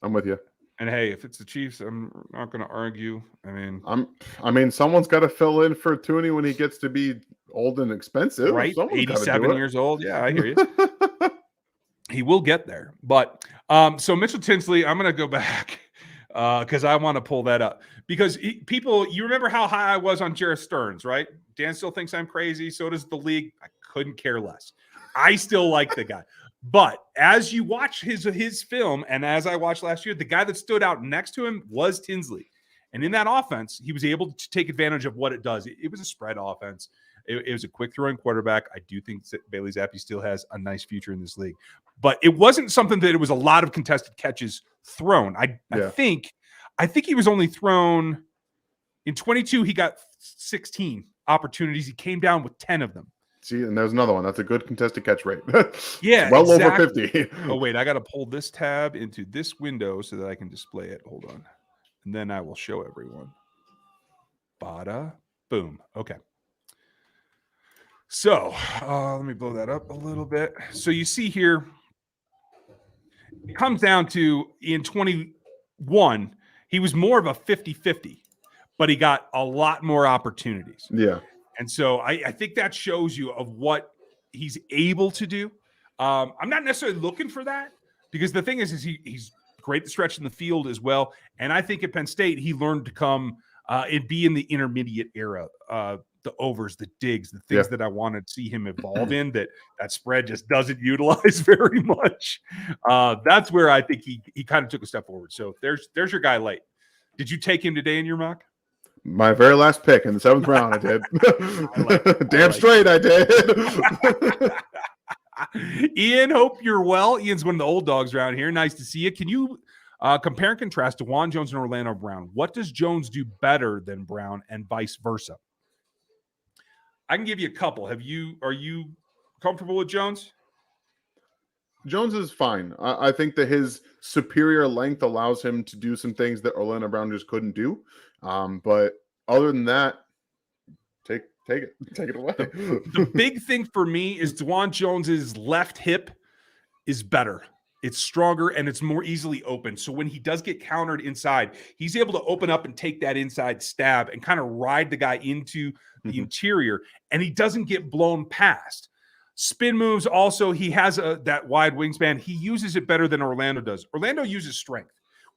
I'm with you. And hey, if it's the Chiefs, I'm not going to argue. I mean, someone's got to fill in for Tooney when he gets to be old and expensive. Right? Someone's 87 years old. Yeah, I hear you. He will get there. But so Mitchell Tinsley, I'm going to go back because I want to pull that up. Because people, you remember how high I was on Jarrett Stearns, right? Dan still thinks I'm crazy. So does the league. I couldn't care less. I still like the guy. But as you watch his film, and as I watched last year, the guy that stood out next to him was Tinsley. And in that offense, he was able to take advantage of what it does. It was a spread offense. It was a quick throwing quarterback. I do think that Bailey Zappi still has a nice future in this league. But it wasn't something that it was a lot of contested catches thrown. I think he was only thrown in 22. He got 16 opportunities. He came down with 10 of them. See, and there's another one. That's a good contested catch rate. Yeah, well over 50. Oh, wait, I got to pull this tab into this window so that I can display it. Hold on. And then I will show everyone. Bada, boom. Okay. So let me blow that up a little bit. So you see here, it comes down to in 21, he was more of a 50-50, but he got a lot more opportunities. Yeah. And so I think that shows you of what he's able to do. I'm not necessarily looking for that because the thing is he's great to stretch in the field as well. And I think at Penn State, he learned to come and be in the intermediate era, the overs, the digs, the things that I wanted to see him evolve in that spread just doesn't utilize very much. That's where I think he kind of took a step forward. So there's your guy late. Did you take him today in your mock? My very last pick in the 7th round, I did. Damn straight, I did. Ian, hope you're well. Ian's one of the old dogs around here. Nice to see you. Can you compare and contrast DeJuan Jones and Orlando Brown? What does Jones do better than Brown and vice versa? I can give you a couple. Are you comfortable with Jones? Jones is fine. I think that his superior length allows him to do some things that Orlando Brown just couldn't do. But other than that, take it away. The big thing for me is DeJuan Jones's left hip is better. It's stronger and it's more easily open. So when he does get countered inside, he's able to open up and take that inside stab and kind of ride the guy into the interior, and he doesn't get blown past. Spin moves also, he has that wide wingspan. He uses it better than Orlando does. Orlando uses strength.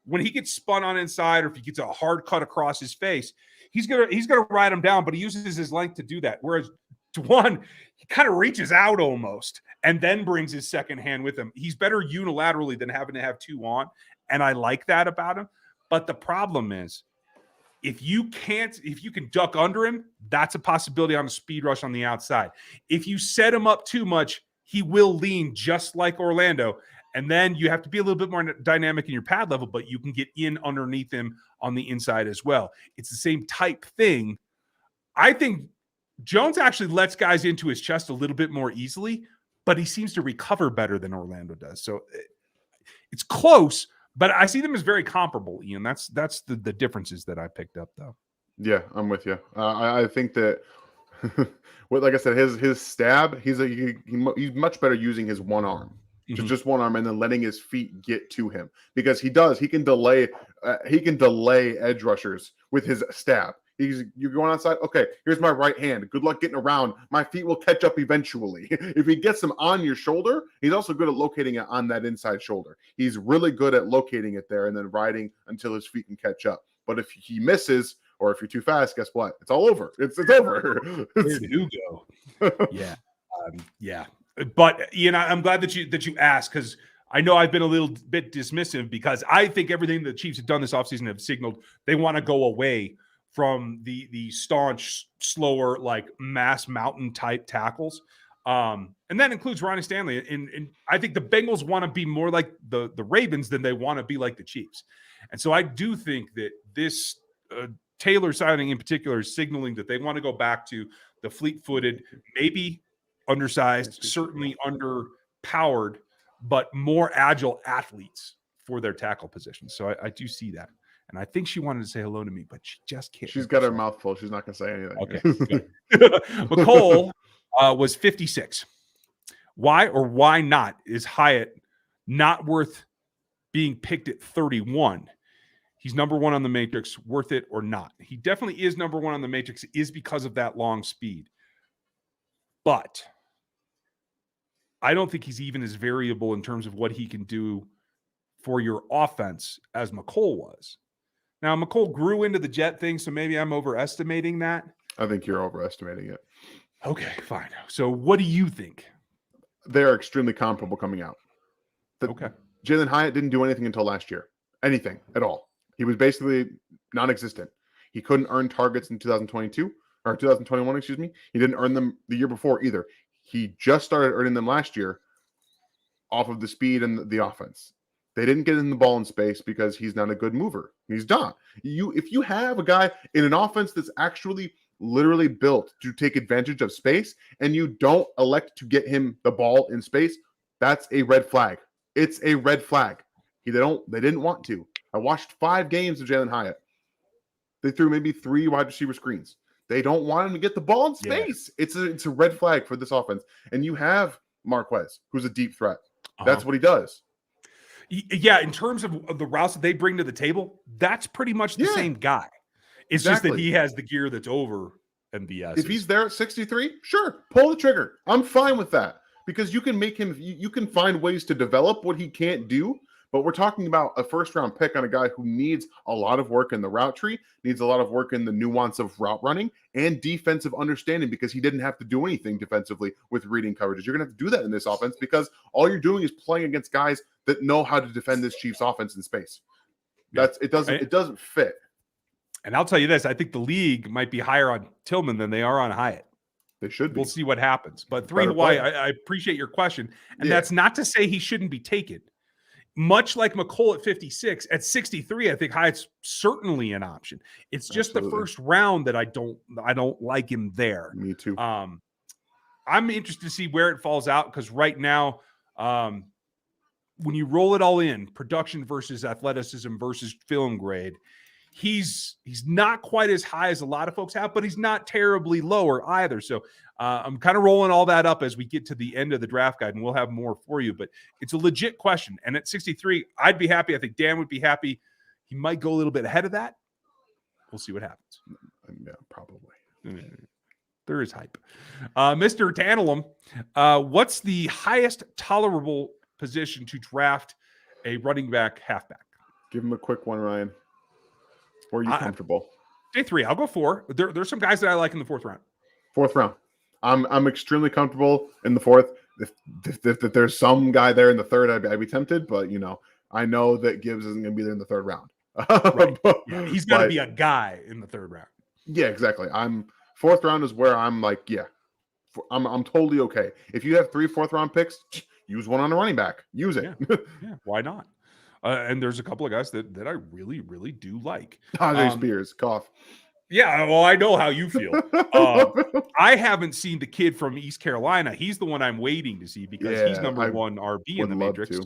When he gets spun on inside or if he gets a hard cut across his face, he's gonna ride him down, but he uses his length to do that. Whereas DeJuan, he kind of reaches out almost and then brings his second hand with him. He's better unilaterally than having to have two on, and I like that about him. But the problem is, if you can duck under him, that's a possibility on a speed rush on the outside. If you set him up too much, he will lean just like Orlando. And then you have to be a little bit more dynamic in your pad level, but you can get in underneath him on the inside as well. It's the same type thing. I think Jones actually lets guys into his chest a little bit more easily, but he seems to recover better than Orlando does. So it's close, but I see them as very comparable, Ian. That's the differences that I picked up, though. Yeah, I'm with you. I think that like I said, his stab, he's much better using his one arm. Just one arm, and then letting his feet get to him, because he can delay edge rushers with his stab. You're going outside. Okay, here's my right hand. Good luck getting around. My feet will catch up eventually. If he gets them on your shoulder, he's also good at locating it on that inside shoulder. He's really good at locating it there and then riding until his feet can catch up. But if he misses, or if you're too fast, guess what? It's all over. It's over. Where did you go? Yeah. Yeah. But I'm glad that you asked, because I know I've been a little bit dismissive, because I think everything the Chiefs have done this offseason have signaled they want to go away from the staunch, slower, like mass mountain type tackles. And that includes Ronnie Stanley. And I think the Bengals want to be more like the Ravens than they want to be like the Chiefs. And so I do think that this Taylor signing in particular is signaling that they want to go back to the fleet-footed, maybe undersized, certainly underpowered, but more agile athletes for their tackle position. So I do see that. And I think she wanted to say hello to me, but she just can't. She's got her mouth full. She's not going to say anything. Okay. Mecole was 56. Why or why not is Hyatt not worth being picked at 31? He's number one on the matrix, worth it or not? He definitely is number one on the matrix, is because of that long speed. But I don't think he's even as variable in terms of what he can do for your offense as Mecole was. Now, Mecole grew into the jet thing, so maybe I'm overestimating that. I think you're overestimating it. Okay, fine. So what do you think? They're extremely comparable coming out. Okay. Jalen Hyatt didn't do anything until last year. Anything at all. He was basically non-existent. He couldn't earn targets in 2022 or 2021, excuse me. He didn't earn them the year before either. He just started earning them last year off of the speed and the offense. They didn't get in the ball in space because he's not a good mover. He's not. If you have a guy in an offense that's actually literally built to take advantage of space, and you don't elect to get him the ball in space, that's a red flag. It's a red flag. They didn't want to. I watched 5 games of Jalen Hyatt. They threw maybe 3 wide receiver screens. They don't want him to get the ball in space. Yeah. It's a red flag for this offense. And you have Marquez, who's a deep threat. That's what he does. Yeah, in terms of the routes that they bring to the table, that's pretty much the same guy. It's just that he has the gear that's over MVS. If he's there at 63, sure, pull the trigger. I'm fine with that, because you can make him. You can find ways to develop what he can't do. But we're talking about a first-round pick on a guy who needs a lot of work in the route tree, needs a lot of work in the nuance of route running and defensive understanding, because he didn't have to do anything defensively with reading coverages. You're going to have to do that in this offense, because all you're doing is playing against guys that know how to defend this Chiefs offense in space. It doesn't fit. And I'll tell you this, I think the league might be higher on Tillman than they are on Hyatt. They should be. We'll see what happens. But 3 Hawaii, I appreciate your question. And that's not to say he shouldn't be taken. Much like Mecole at 56, at 63, I think Hyatt's certainly an option. It's just the first round that I don't like him there. Me too. I'm interested to see where it falls out, because right now, when you roll it all in, production versus athleticism versus film grade, he's not quite as high as a lot of folks have, but he's not terribly lower either. So I'm kind of rolling all that up as we get to the end of the draft guide, and we'll have more for you. But it's a legit question. And at 63, I'd be happy. I think Dan would be happy. He might go a little bit ahead of that. We'll see what happens. Yeah, probably. There is hype. Mr. Tantalum, what's the highest tolerable position to draft a running back halfback? Give him a quick one, Ryan. Where are you comfortable? Day 3. I'll go 4. There's some guys that I like in the 4th round. 4th round. I'm extremely comfortable in the 4th. If there's some guy there in the 3rd, I'd be tempted, but I know that Gibbs isn't going to be there in the 3rd round. Right. Yeah, he's got to be a guy in the 3rd round. Yeah, exactly. 4th round is where I'm like, I'm totally okay. If you have 3 4th round picks, use one on a running back. Use it. Yeah, why not? And there's a couple of guys that I really, really do like. Tajay Spears, cough. Yeah, well, I know how you feel. I haven't seen the kid from East Carolina. He's the one I'm waiting to see, because he's number 1 RB in the Matrix.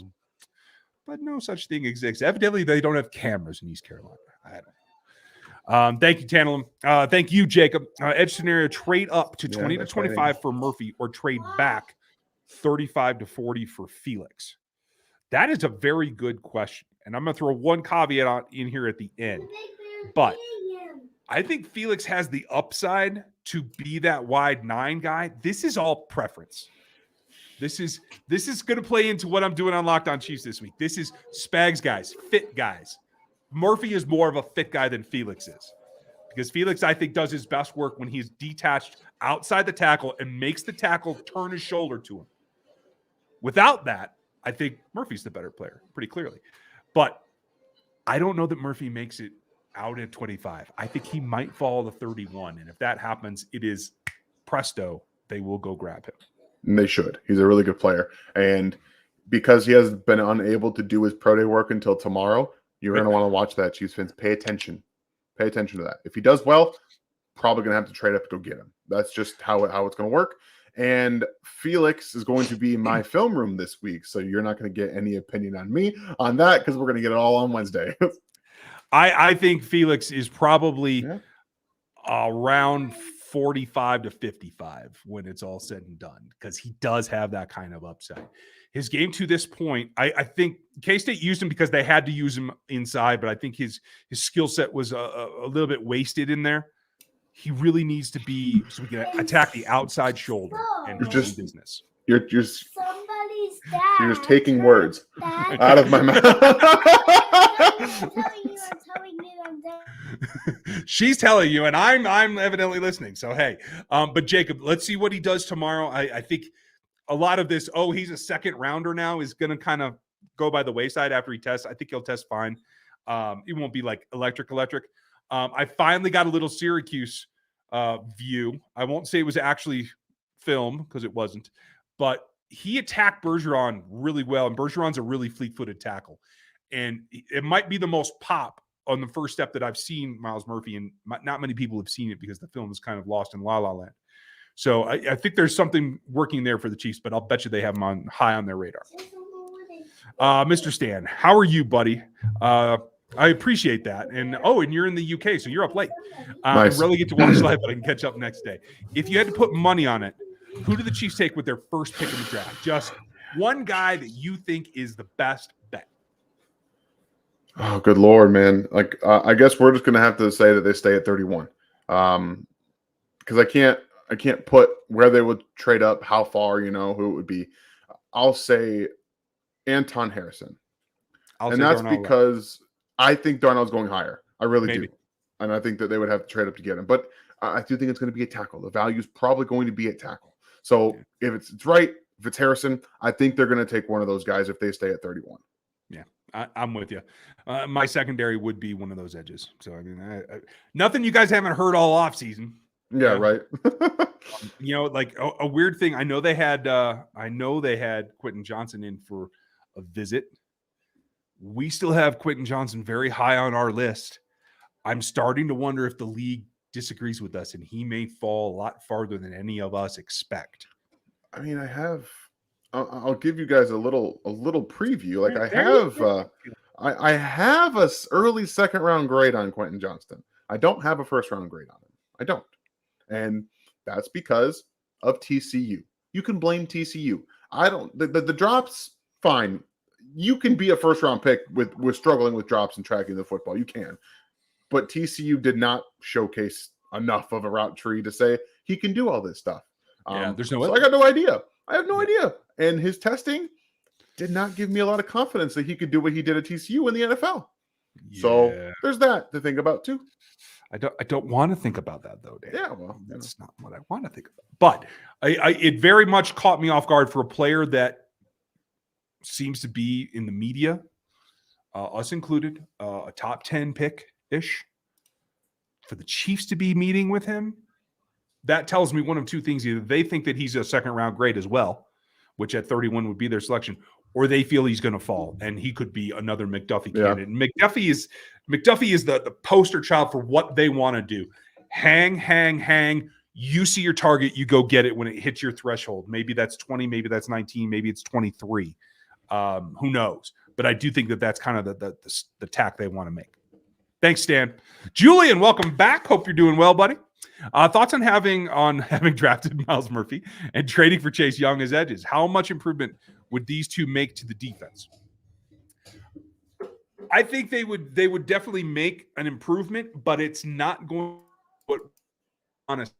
But no such thing exists. Evidently, they don't have cameras in East Carolina. I don't Thank you, Tantalum. Thank you, Jacob. Edge scenario: trade up to 20 to 25 for Murphy, or trade back 35 to 40 for Felix. That is a very good question, and I'm going to throw one caveat in here at the end. But I think Felix has the upside to be that wide 9 guy. This is all preference. This is going to play into what I'm doing on Locked On Chiefs this week. This is Spags guys, fit guys. Murphy is more of a fit guy than Felix is, because Felix, I think, does his best work when he's detached outside the tackle and makes the tackle turn his shoulder to him. Without that, I think Murphy's the better player, pretty clearly. But I don't know that Murphy makes it out at 25. I think he might fall to 31. And if that happens, it is presto. They will go grab him. And they should. He's a really good player. And because he has been unable to do his pro day work until tomorrow, you're going to want to watch that, Chiefs fans. Pay attention. Pay attention to that. If he does well, probably going to have to trade up to go get him. That's just how it's going to work. And Felix is going to be in my film room this week, so you're not going to get any opinion on me on that, because we're going to get it all on Wednesday. I think Felix is probably around 45 to 55 when it's all said and done, because he does have that kind of upside. His game to this point, I think K-State used him because they had to use him inside, but I think his skill set was a little bit wasted in there. He really needs to be, so we can attack the outside shoulder and do business. You're just taking words out of my mouth. She's telling you, and I'm evidently listening. So hey, but Jacob, let's see what he does tomorrow. I think a lot of this, he's a second rounder now, is going to kind of go by the wayside after he tests. I think he'll test fine. It won't be like electric. I finally got a little Syracuse view. I won't say it was actually film, because it wasn't, but he attacked Bergeron really well, and Bergeron's a really fleet-footed tackle. And it might be the most pop on the first step that I've seen Myles Murphy, and not many people have seen it because the film is kind of lost in La La Land. So I think there's something working there for the Chiefs, but I'll bet you they have him high on their radar. Mr. Stan, how are you, buddy? I appreciate that. And you're in the UK, so you're up late. Nice. I really get to watch live, but I can catch up next day. If you had to put money on it, who do the Chiefs take with their first pick in the draft? Just one guy that you think is the best bet. Oh, good Lord, man. Like, I guess we're just going to have to say that they stay at 31. Because I can't put where they would trade up, how far, who it would be. I'll say Anton Harrison. And that's because I think Darnell's going higher. I really do. And I think that they would have to trade up to get him. But I do think it's going to be a tackle. The value is probably going to be at tackle. So if it's right, if it's Harrison, I think they're going to take one of those guys if they stay at 31. Yeah, I'm with you. My secondary would be one of those edges. So, I mean, nothing you guys haven't heard all offseason. Yeah, right. Like a weird thing. I know they had Quentin Johnson in for a visit. We still have Quentin Johnson very high on our list. I'm starting to wonder if the league disagrees with us, and he may fall a lot farther than any of us expect. I mean, I'll give you guys a little preview. Like I have a early second round grade on Quentin Johnston. I don't have a first round grade on him. I don't. And that's because of TCU. You can blame TCU. I don't. The drops, fine. You can be a first round pick with struggling with drops and tracking the football. You can. But TCU did not showcase enough of a route tree to say he can do all this stuff. There's no way. So I got no idea. I have no idea. And his testing did not give me a lot of confidence that he could do what he did at TCU in the NFL. Yeah. So there's that to think about too. I don't want to think about that though, Dan. Yeah, well, that's not what I want to think about. But it very much caught me off guard for a player that seems to be in the media, us included, a top 10 pick-ish. For the Chiefs to be meeting with him, that tells me one of two things. Either they think that he's a second-round grade as well, which at 31 would be their selection, or they feel he's going to fall, and he could be another McDuffie candidate. And McDuffie is the poster child for what they want to do. Hang. You see your target, you go get it when it hits your threshold. Maybe that's 20, maybe that's 19, maybe it's 23. Who knows? But I do think that that's kind of the tack they want to make. Thanks, Stan. Julian, welcome back. Hope you're doing well, buddy. Thoughts on having drafted Myles Murphy and trading for Chase Young as edges? How much improvement would these two make to the defense? I think they would definitely make an improvement, but it's not going to put honest.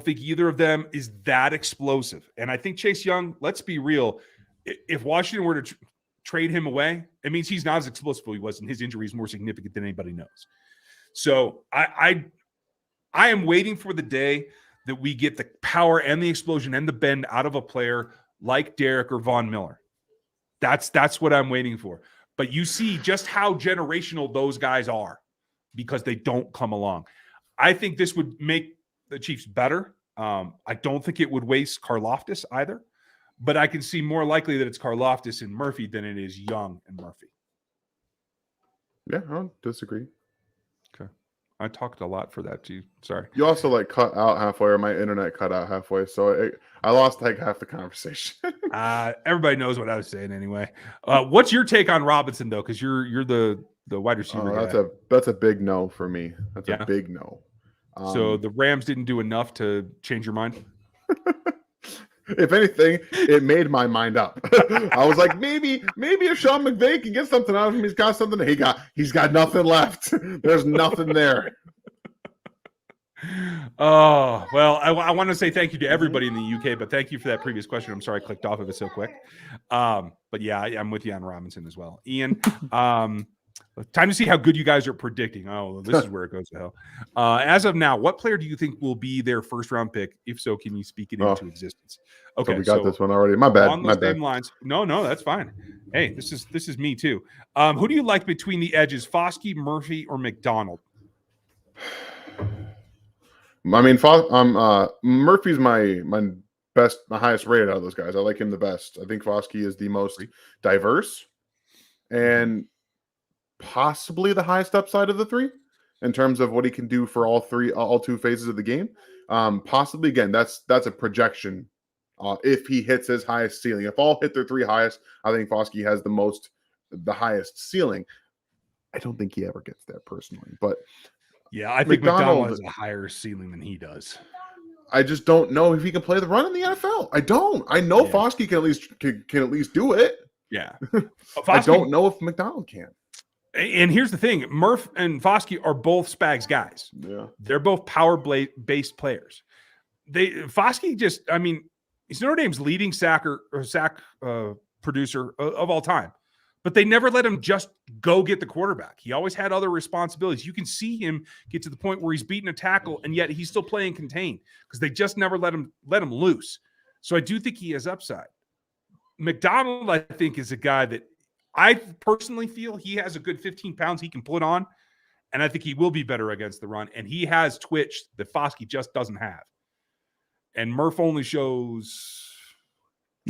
I think either of them is that explosive. And I think Chase Young, let's be real, if Washington were to trade him away, it means he's not as explosive as he was, and his injury is more significant than anybody knows. So I am waiting for the day that we get the power and the explosion and the bend out of a player like Derek or Von Miller. That's what I'm waiting for. But you see just how generational those guys are because they don't come along. I think this would make the Chiefs better. I don't think it would waste Karlaftis either, but I can see more likely that it's Karlaftis and Murphy than it is Young and Murphy. Yeah, I don't disagree. Okay. I talked a lot for that too. Sorry. You also like cut out halfway, or my internet cut out halfway, so I lost like half the conversation. Everybody knows what I was saying anyway. What's your take on Robinson though? Because you're the wide receiver guy. That's a big no for me. That's a big no. So the Rams didn't do enough to change your mind? If anything, it made my mind up. I was like, maybe if Sean McVay can get something out of him, he's got something. He's got nothing left. There's nothing there. Oh, well, I want to say thank you to everybody in the UK, but thank you for that previous question. I'm sorry I clicked off of it so quick. But yeah, I'm with you on Robinson as well. Ian, time to see how good you guys are predicting. Oh, this is where it goes to hell. As of now, what player do you think will be their first round pick? If so, can you speak it into existence? Okay, so we got this one already. My bad. On those same lines. No, that's fine. Hey, this is me too. Who do you like between the edges, Foskey, Murphy, or McDonald? I mean, Murphy's my highest rated out of those guys. I like him the best. I think Foskey is the most diverse and possibly the highest upside of the three in terms of what he can do for all two phases of the game. Possibly, again, that's a projection. If he hits his highest ceiling, if all hit their three highest, I think Foskey has the highest ceiling. I don't think he ever gets there personally, but yeah, I think McDonald has a higher ceiling than he does. I just don't know if he can play the run in the NFL. I don't. I know Foskey can at least do it. Yeah, I don't know if McDonald can. And here's the thing: Murph and Foskey are both Spags guys. Yeah, they're both power-based players. Foskey just, I mean, he's Notre Dame's leading sack producer of all time. But they never let him just go get the quarterback. He always had other responsibilities. You can see him get to the point where he's beating a tackle, and yet he's still playing contained because they just never let him loose. So I do think he has upside. McDonald, I think, is a guy that I personally feel he has a good 15 pounds he can put on, and I think he will be better against the run. And he has twitch that Foskey just doesn't have. And Murph only shows...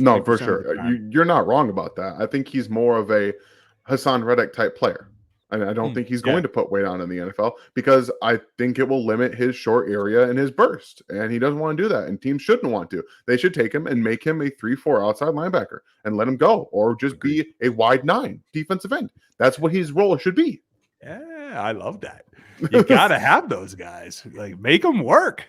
No, for sure. You're not wrong about that. I think he's more of a Hassan Reddick type player. And I don't think he's going to put weight on in the NFL because I think it will limit his short area and his burst. And he doesn't want to do that. And teams shouldn't want to. They should take him and make him a 3-4 outside linebacker and let him go, or just be a wide 9 defensive end. That's what his role should be. Yeah, I love that. You got to have those guys. Like, make them work.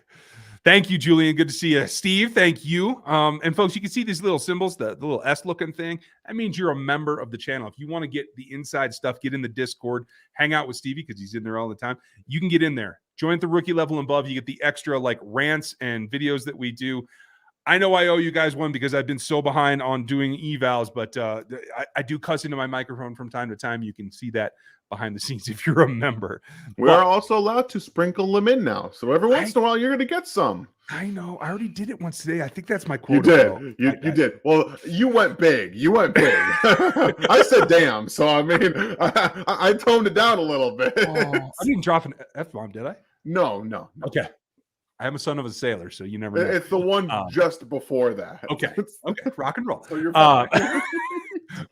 Thank you, Julian. Good to see you. Steve, thank you. And folks, you can see these little symbols, the little S-looking thing. That means you're a member of the channel. If you want to get the inside stuff, get in the Discord, hang out with Stevie because he's in there all the time. You can get in there. Join at the rookie level and above. You get the extra like rants and videos that we do. I know I owe you guys one because I've been so behind on doing evals, but I do cuss into my microphone from time to time. You can see that behind the scenes if you're a member. We are also allowed to sprinkle them in now. So every once in a while, you're going to get some. I know. I already did it once today. I think that's my quota. You did. You did. Well, you went big. I said damn. So, I mean, I toned it down a little bit. I didn't drop an F-bomb, did I? No. Okay. I am a son of a sailor, so you never know. It's the one just before that. Okay. Rock and roll. So you're fine.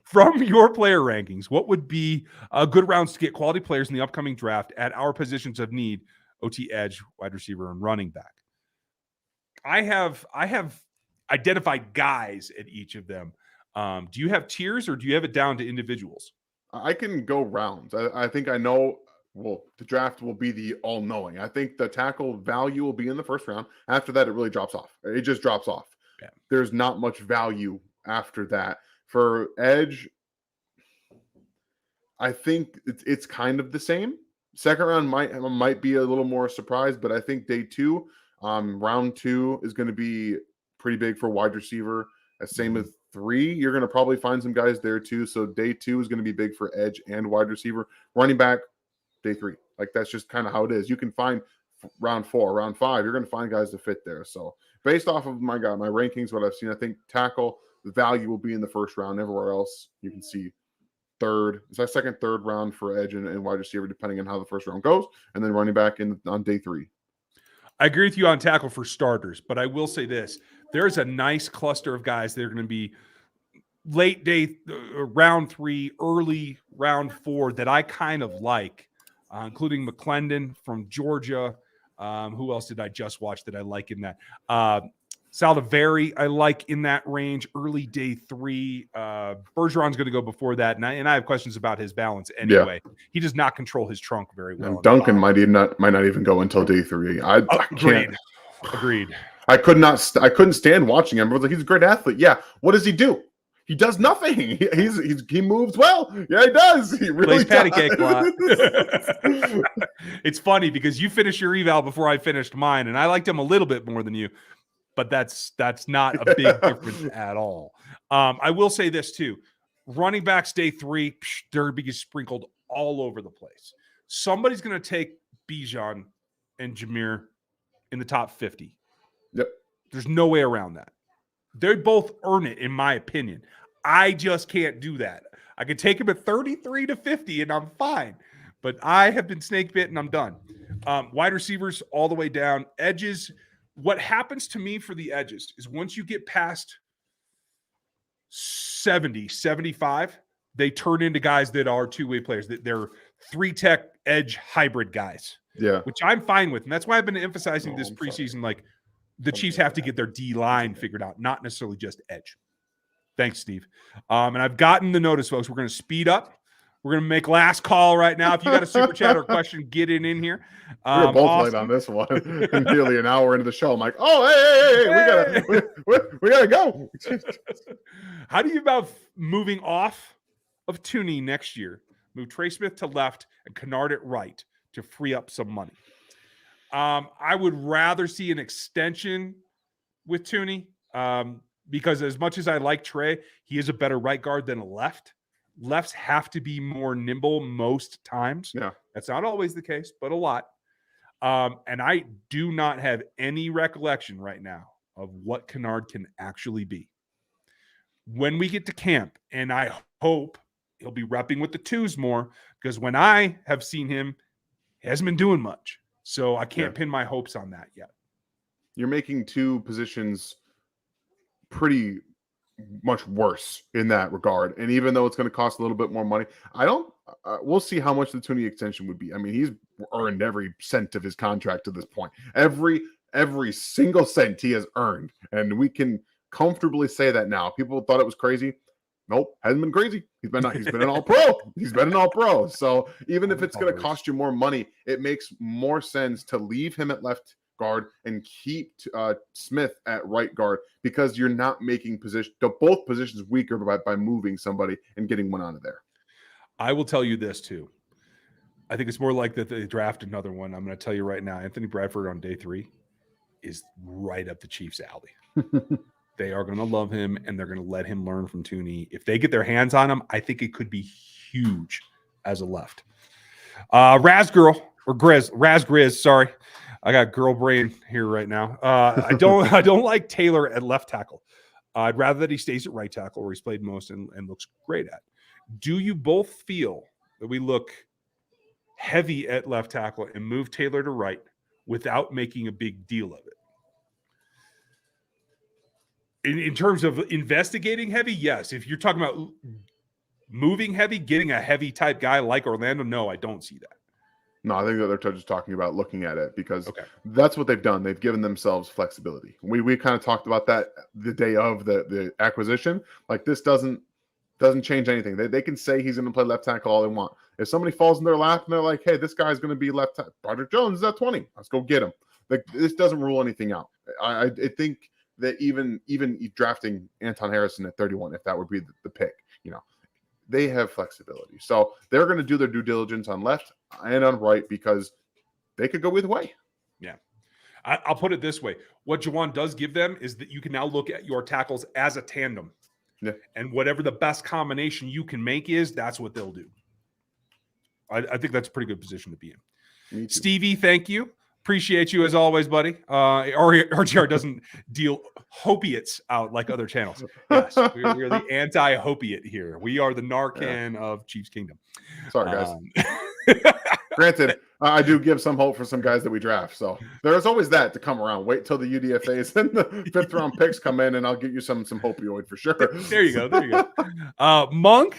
From your player rankings, what would be good rounds to get quality players in the upcoming draft at our positions of need: OT, edge, wide receiver, and running back? I have identified guys at each of them. Do you have tiers or do you have it down to individuals? I can go rounds. I think I know. Well, the draft will be the all-knowing. I think the tackle value will be in the first round. After that, it really drops off. It just drops off. Yeah. There's not much value after that. For edge, I think it's kind of the same. Second round might be a little more surprised, but I think day 2, round 2 is going to be pretty big for wide receiver. Same with 3. You're going to probably find some guys there too. So day 2 is going to be big for edge and wide receiver. Running back, day 3. Like that's just kind of how it is. You can find round 4, round 5. You're going to find guys to fit there. So based off of my rankings, what I've seen, I think tackle the value will be in the first round. Everywhere else, you can see second, third round for edge and wide receiver, depending on how the first round goes, and then running back on day 3. I agree with you on tackle for starters, but I will say this: there's a nice cluster of guys that are going to be late day, round 3, early round 4 that I kind of like, including McClendon from Georgia. Who else did I just watch that I like in that? Saldivari, I like in that range, early day 3. Bergeron's going to go before that, and I have questions about his balance anyway. Yeah. He does not control his trunk very well. And Duncan might not even go until day 3. I can't. Agreed. I couldn't stand watching him. I was like, he's a great athlete. Yeah. What does he do? He does nothing. He moves well. Yeah, he does. He really plays patty cake a lot. It's funny because you finished your eval before I finished mine, and I liked him a little bit more than you. But that's not a big difference at all. I will say this too. Running backs day 3, Derby is sprinkled all over the place. Somebody's going to take Bijan and Jameer in the top 50. Yep. There's no way around that. They both earn it, in my opinion. I just can't do that. I can take him at 33 to 50 and I'm fine. But I have been snake bit and I'm done. Wide receivers all the way down. Edges. What happens to me for the edges is once you get past 70, 75, they turn into guys that are two-way players. They're 3-tech edge hybrid guys. Yeah. Which I'm fine with. And that's why I've been emphasizing this preseason. Like the Chiefs have to get their D-line figured out, not necessarily just edge. Thanks, Steve. And I've gotten the notice, folks. We're going to speed up. We're going to make last call right now. If you got a super chat or question, get it in here. We're both late on this one. Nearly an hour into the show. I'm like, oh, hey. We gotta go. How do you about moving off of Tooney next year? Move Trey Smith to left and Kennard at right to free up some money. I would rather see an extension with Tooney because as much as I like Trey, he is a better right guard than a left. Lefts have to be more nimble most times. Yeah. That's not always the case, but a lot. And I do not have any recollection right now of what Kennard can actually be. When we get to camp, and I hope he'll be repping with the 2s more, because when I have seen him, he hasn't been doing much. So I can't pin my hopes on that yet. You're making 2 positions pretty much worse in that regard. And even though it's going to cost a little bit more money, we'll see how much the Tooney extension would be. I mean, he's earned every cent of his contract to this point. Every single cent he has earned. And we can comfortably say that now. People thought it was crazy. Nope, hasn't been crazy. He's been an all-pro. He's been an all-pro. So even if it's going to cost you more money, it makes more sense to leave him at left guard and keep Smith at right guard, because you're not making both positions weaker by moving somebody and getting one out of there. I will tell you this too. I think it's more like that they draft another one. I'm going to tell you right now, Anthony Bradford on day 3 is right up the Chiefs' alley. They are going to love him and they're going to let him learn from Tooney. If they get their hands on him, I think it could be huge as a left. Raz Grizz, sorry. I got girl brain here right now. I don't like Taylor at left tackle. I'd rather that he stays at right tackle where he's played most and looks great at. Do you both feel that we look heavy at left tackle and move Taylor to right without making a big deal of it? In terms of investigating heavy, yes. If you're talking about moving heavy, getting a heavy type guy like Orlando, no, I don't see that. No, I think that they're just talking about looking at it because Okay. that's what they've done. They've given themselves flexibility. We kind of talked about that the day of the acquisition. Like this doesn't change anything. They can say he's going to play left tackle all they want. If somebody falls in their lap and they're like, "Hey, this guy's going to be left tackle. Broderick Jones is at 20. Let's go get him." Like this doesn't rule anything out. I think that even drafting Anton Harrison at 31, if that would be the pick, they have flexibility. So they're going to do their due diligence on left and on right because they could go either way. Yeah. I'll put it this way. What Juwan does give them is that you can now look at your tackles as a tandem. Yeah. And whatever the best combination you can make is, that's what they'll do. I think that's a pretty good position to be in. Stevie, thank you. Appreciate you as always, buddy. RGR doesn't deal hopiates out like other channels. Yes, we are the anti-hopiate here. We are the Narcan of Chiefs Kingdom. Sorry, guys. Granted, I do give some hope for some guys that we draft. So there's always that to come around. Wait till the UDFAs and the 5th round picks come in, and I'll get you some opioid for sure. There you go. Monk,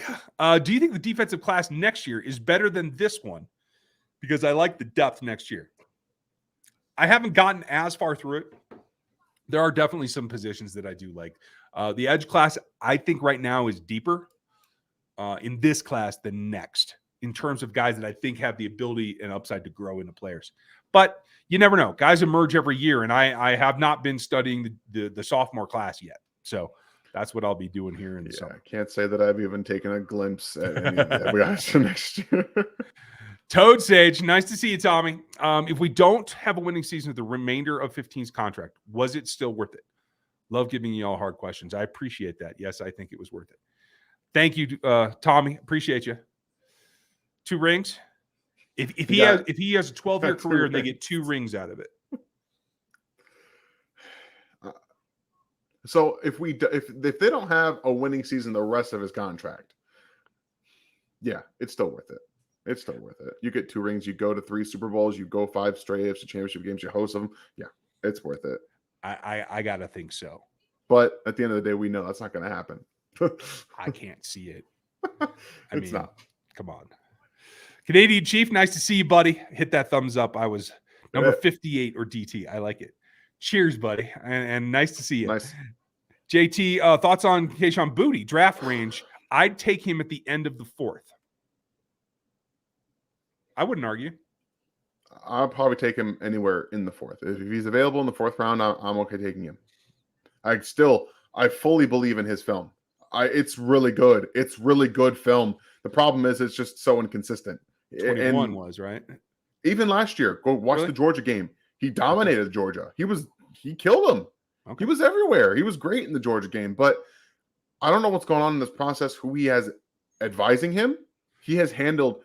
do you think the defensive class next year is better than this one? Because I like the depth next year. I haven't gotten as far through it. There are definitely some positions that I do like. The edge class, I think right now is deeper in this class than next in terms of guys that I think have the ability and upside to grow into players. But you never know. Guys emerge every year, and I have not been studying the sophomore class yet. So that's what I'll be doing here in the summer. I can't say that I've even taken a glimpse at any of that guys for next year. Toad Sage, nice to see you, Tommy. If we don't have a winning season with the remainder of 15's contract, was it still worth it? Love giving you all hard questions. I appreciate that. Yes, I think it was worth it. Thank you, Tommy. Appreciate you. 2 rings. If he has a 12-year career and they get 2 rings out of it. So if they don't have a winning season the rest of his contract, yeah, it's still worth it. It's still worth it. You get 2 rings. You go to 3 Super Bowls. You go 5 straight AFC Championship games. You host them. Yeah, it's worth it. I gotta think so. But at the end of the day, we know that's not going to happen. I can't see it. It's not. Come on. Canadian Chief, nice to see you, buddy. Hit that thumbs up. I was number 58 or DT. I like it. Cheers, buddy. And nice to see you. Nice. JT, thoughts on Kayshon Boutte draft range? I'd take him at the end of the 4th. I wouldn't argue. I'll probably take him anywhere in the 4th. If he's available in the 4th round, I'm okay taking him. I fully believe in his film. It's really good. It's really good film. The problem is it's just so inconsistent. 21 was, right? Even last year, go watch the Georgia game. He dominated Georgia. He killed them. Okay. He was everywhere. He was great in the Georgia game. But I don't know what's going on in this process, who he has advising him. He has mishandled,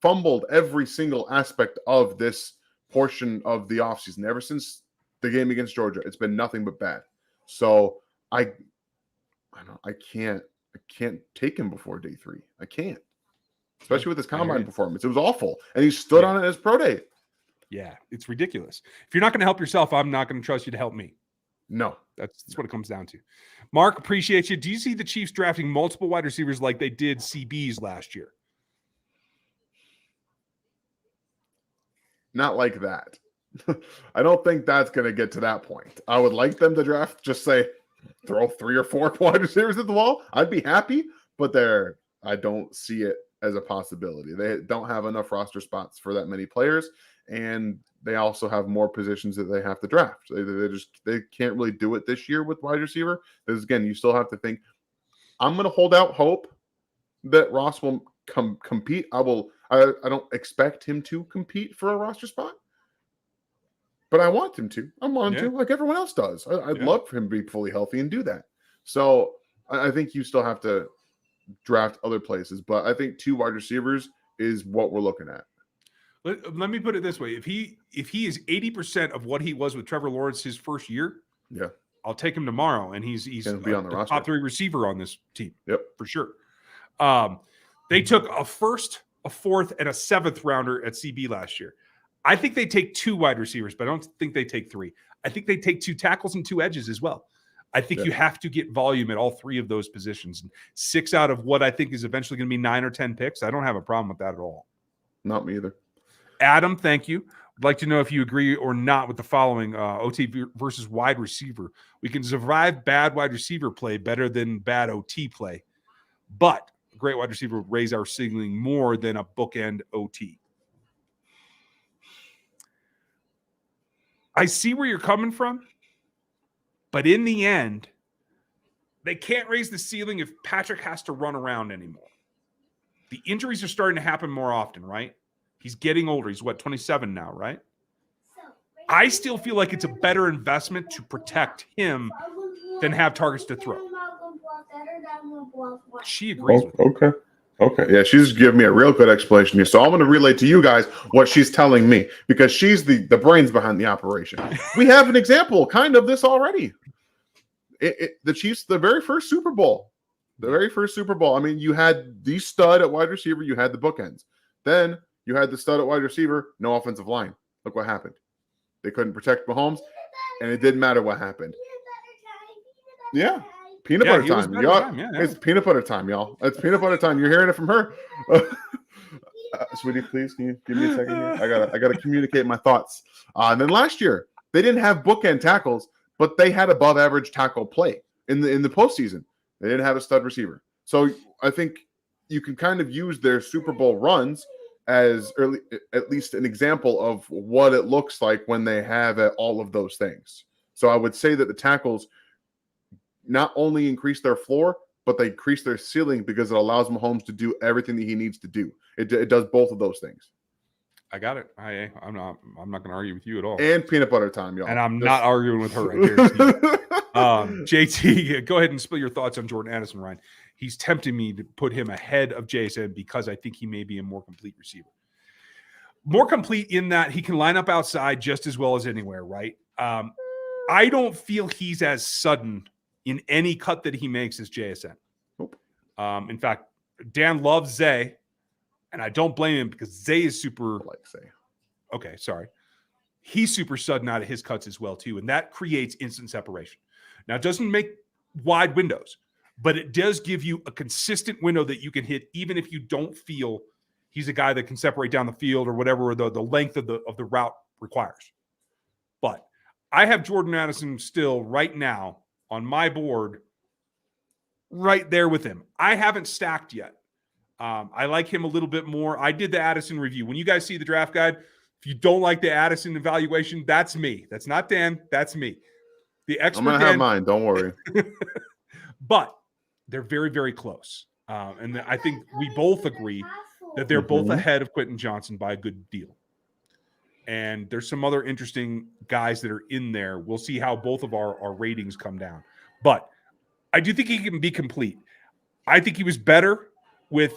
fumbled every single aspect of this portion of the offseason. Ever since the game against Georgia, it's been nothing but bad. So I can't take him before day 3. I can't, especially with his combine performance. It was awful, and he stood on it as pro day. Yeah, it's ridiculous. If you're not going to help yourself, I'm not going to trust you to help me. No, that's what it comes down to. Mark, appreciate you. Do you see the Chiefs drafting multiple wide receivers like they did CBs last year? Not like that. I don't think that's going to get to that point. I would like them to draft, just say, throw 3 or 4 wide receivers at the wall. I'd be happy, but I don't see it as a possibility. They don't have enough roster spots for that many players, and they also have more positions that they have to draft. They can't really do it this year with wide receiver. Because again, you still have to think. I'm going to hold out hope that Ross will compete. I don't expect him to compete for a roster spot, but I want him to. I want him to, like everyone else does. I'd love for him to be fully healthy and do that. So I think you still have to draft other places, but I think 2 wide receivers is what we're looking at. Let me put it this way: if he is 80% of what he was with Trevor Lawrence his first year, yeah, I'll take him tomorrow, and he's going to be on the roster. Top 3 receiver on this team. Yep, for sure. They took a 1st, a 4th, and a 7th rounder at CB last year. I think they take 2 wide receivers, but I don't think they take 3. I think they take 2 tackles and 2 edges as well. I think you have to get volume at all 3 of those positions. And 6 out of what I think is eventually going to be 9 or 10 picks, I don't have a problem with that at all. Not me either. Adam, thank you. I'd like to know if you agree or not with the following OT versus wide receiver. We can survive bad wide receiver play better than bad OT play, but a great wide receiver would raise our ceiling more than a bookend OT. I see where you're coming from, but in the end, they can't raise the ceiling if Patrick has to run around anymore. The injuries are starting to happen more often, right? He's getting older. He's 27 now, right? I still feel like it's a better investment to protect him than have targets to throw. She agrees with me. Okay. Yeah, she's giving me a real good explanation here. So I'm going to relay to you guys what she's telling me because she's the brains behind the operation. We have an example kind of this already. The Chiefs, the very first Super Bowl. I mean, you had the stud at wide receiver. You had the bookends. Then you had the stud at wide receiver, no offensive line. Look what happened. They couldn't protect Mahomes, and it didn't matter what happened. Yeah. Peanut butter time. Y'all. Yeah. It's peanut butter time, y'all. It's peanut butter time. You're hearing it from her. Sweetie, please, can you give me a second here? I gotta communicate my thoughts. And then last year, they didn't have bookend tackles, but they had above average tackle play in the postseason. They didn't have a stud receiver. So I think you can kind of use their Super Bowl runs as at least an example of what it looks like when they have all of those things. So I would say that the tackles not only increase their floor, but they increase their ceiling because it allows Mahomes to do everything that he needs to do. It does both of those things. I got it. I'm not going to argue with you at all. And peanut butter time, y'all. And I'm not arguing with her. I guarantee you. JT, go ahead and spill your thoughts on Jordan Addison, Ryan. He's tempting me to put him ahead of JSN because I think he may be a more complete receiver. More complete in that he can line up outside just as well as anywhere, right? I don't feel he's as sudden in any cut that he makes as JSN. Nope. In fact, Dan loves Zay, and I don't blame him because Zay is super. I like Zay. Okay, sorry. He's super sudden out of his cuts as well, too, and that creates instant separation. Now, it doesn't make wide windows, but it does give you a consistent window that you can hit even if you don't feel he's a guy that can separate down the field or whatever the length of the route requires. But I have Jordan Addison still right now on my board right there with him. I haven't stacked yet. I like him a little bit more. I did the Addison review. When you guys see the draft guide, if you don't like the Addison evaluation, that's me. That's not Dan. That's me. The expert. I'm going to have mine. Don't worry. But they're very, very close. And I think we both agree that they're both ahead of Quentin Johnson by a good deal. And there's some other interesting guys that are in there. We'll see how both of our ratings come down. But I do think he can be complete. I think he was better with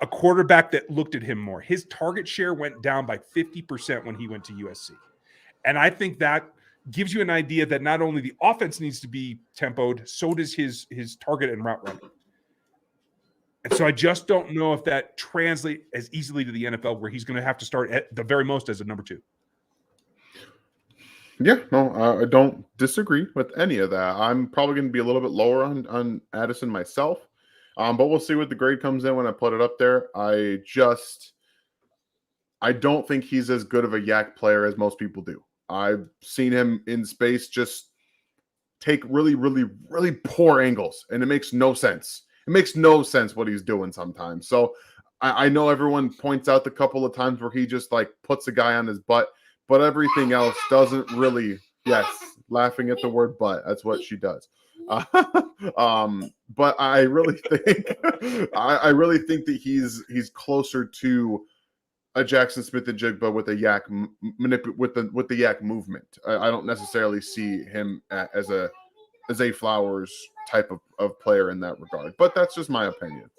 a quarterback that looked at him more. His target share went down by 50% when he went to USC. And I think that gives you an idea that not only the offense needs to be tempoed, so does his target and route running. And so I just don't know if that translates as easily to the NFL where he's going to have to start at the very most as a number 2. Yeah, no, I don't disagree with any of that. I'm probably going to be a little bit lower on Addison myself, but we'll see what the grade comes in when I put it up there. I don't think he's as good of a yak player as most people do. I've seen him in space just take really, really, really poor angles, and it makes no sense. It makes no sense what he's doing sometimes. So I know everyone points out the couple of times where he just like puts a guy on his butt, but everything else doesn't really. Yes, laughing at the word butt. That's what she does. But I really think I really think that he's closer to a Jackson Smith-Njigba with a yak with the yak movement. I don't necessarily see him as a Zay Flowers type of player in that regard, but that's just my opinion.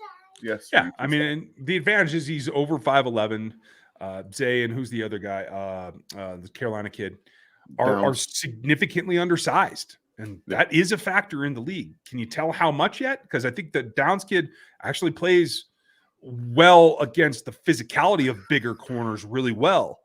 Yes. Yeah, I mean, the advantage is he's over 5'11". Zay and who's the other guy? The Carolina kid are significantly undersized, and that is a factor in the league. Can you tell how much yet? Because I think the Downs kid actually plays well against the physicality of bigger corners really well.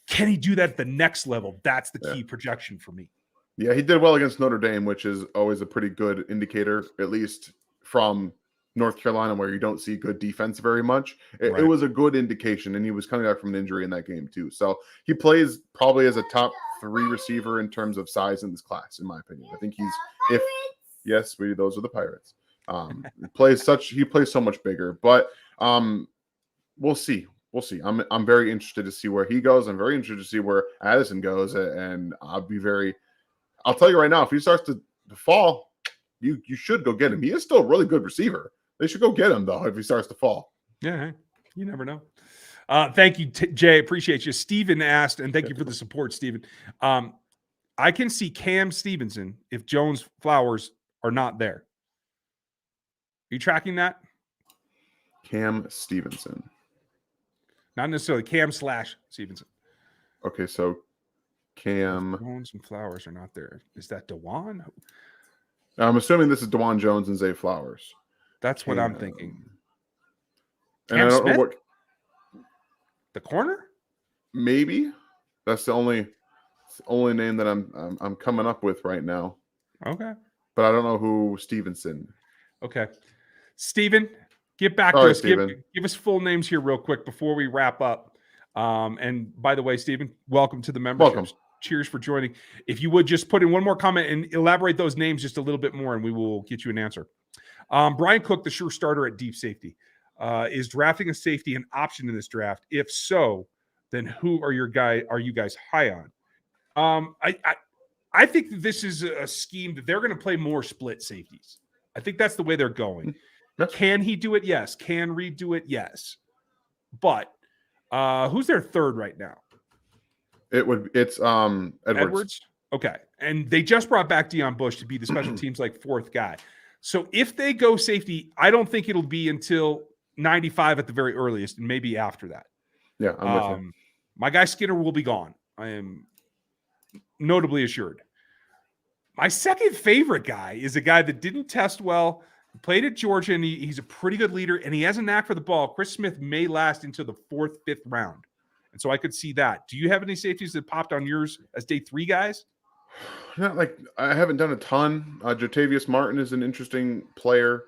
Can he do that at the next level? That's the key projection for me. Yeah, he did well against Notre Dame, which is always a pretty good indicator, at least from North Carolina, where you don't see good defense very much. It Right. was a good indication, and he was coming back from an injury in that game too. So he plays probably as a top 3 receiver in terms of size in this class, in my opinion. I think he's if yes, sweetie, those are the Pirates. He plays so much bigger, but we'll see. We'll see. I'm very interested to see where he goes. I'm very interested to see where Addison goes, and I'll tell you right now, if he starts to fall, you should go get him. He is still a really good receiver. They should go get him though if he starts to fall. Yeah, you never know. Thank you, Jay. Appreciate you. Steven asked, and thank you for the support, Steven. I can see Cam Stevenson if Jones Flowers are not there. Are you tracking that? Cam Stevenson. Not necessarily Cam / Stevenson. Okay, so Cam Jones and Flowers are not there. Is that DeJuan? I'm assuming this is DeJuan Jones and Zay Flowers. That's what I'm thinking. And I don't know what the corner? Maybe that's the only name that I'm coming up with right now. Okay, but I don't know who Stevenson. Okay, Steven, get back to us. Give us full names here real quick before we wrap up. And by the way, Steven, welcome to the membership. Welcome. Cheers for joining. If you would just put in one more comment and elaborate those names just a little bit more, and we will get you an answer. Brian Cook, the sure starter at deep safety, is drafting a safety an option in this draft? If so, then who are you guys high on? I think that this is a scheme that they're going to play more split safeties. I think that's the way they're going. Can he do it? Yes. Can Reed do it? Yes. But who's their third right now? It's Edwards. Okay. And they just brought back Deion Bush to be the special teams like fourth guy. So if they go safety, I don't think it'll be until 95 at the very earliest, and maybe after that. Yeah, I'm with you. My guy Skinner will be gone. I am notably assured. My second favorite guy is a guy that didn't test well, played at Georgia, and he's a pretty good leader, and he has a knack for the ball. Chris Smith may last into the 4th, 5th round. And so I could see that. Do you have any safeties that popped on yours as day 3 guys? Not like I haven't done a ton. Jatavius Martin is an interesting player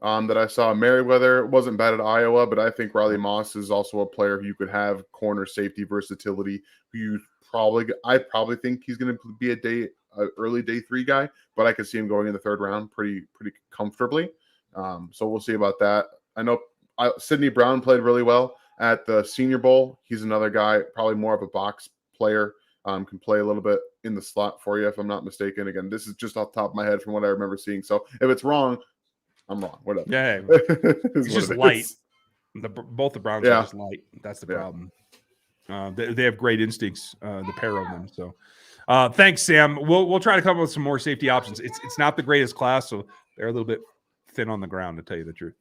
that I saw. Merriweather wasn't bad at Iowa, but I think Riley Moss is also a player who you could have corner safety versatility. I probably think he's going to be early day 3 guy, but I could see him going in the 3rd round pretty comfortably. So we'll see about that. I know Sidney Brown played really well at the Senior Bowl. He's another guy, probably more of a box player. Can play a little bit in the slot for you, if I'm not mistaken. Again, this is just off the top of my head from what I remember seeing. So if it's wrong, I'm wrong. Whatever. Yeah, it's just light. Both the Browns are just light. That's the problem. They have great instincts, the pair of them. So thanks, Sam. We'll try to come up with some more safety options. It's not the greatest class, so they're a little bit thin on the ground, to tell you the truth.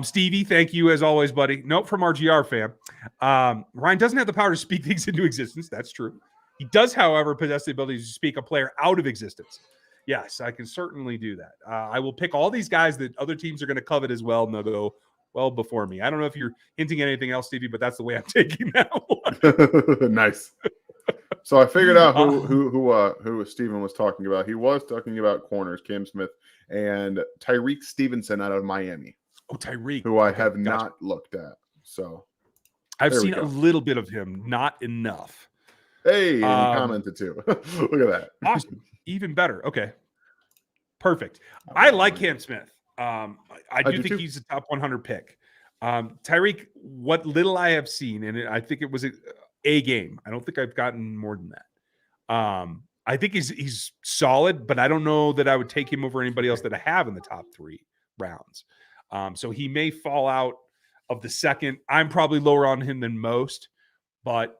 Stevie, thank you as always, buddy. Note from our GR fam. Ryan doesn't have the power to speak things into existence. That's true. He does, however, possess the ability to speak a player out of existence. Yes, I can certainly do that. I will pick all these guys that other teams are going to covet as well, and they'll go well before me. I don't know if you're hinting at anything else, Stevie, but that's the way I'm taking that one. Nice. So I figured out who Steven was talking about. He was talking about corners, Cam Smith and Tyreek Stevenson out of Miami. Oh, Tyreek, who I have not looked at. So I've seen a little bit of him, not enough. Hey, and he commented too. Look at that. Awesome. Even better. Okay. Perfect. I like Cam Smith. I do think he's a top 100 pick. Tyreek, what little I have seen, and I think it was a game. I don't think I've gotten more than that. I think he's solid, but I don't know that I would take him over anybody else that I have in the top 3 rounds. So he may fall out of the second. I'm probably lower on him than most, but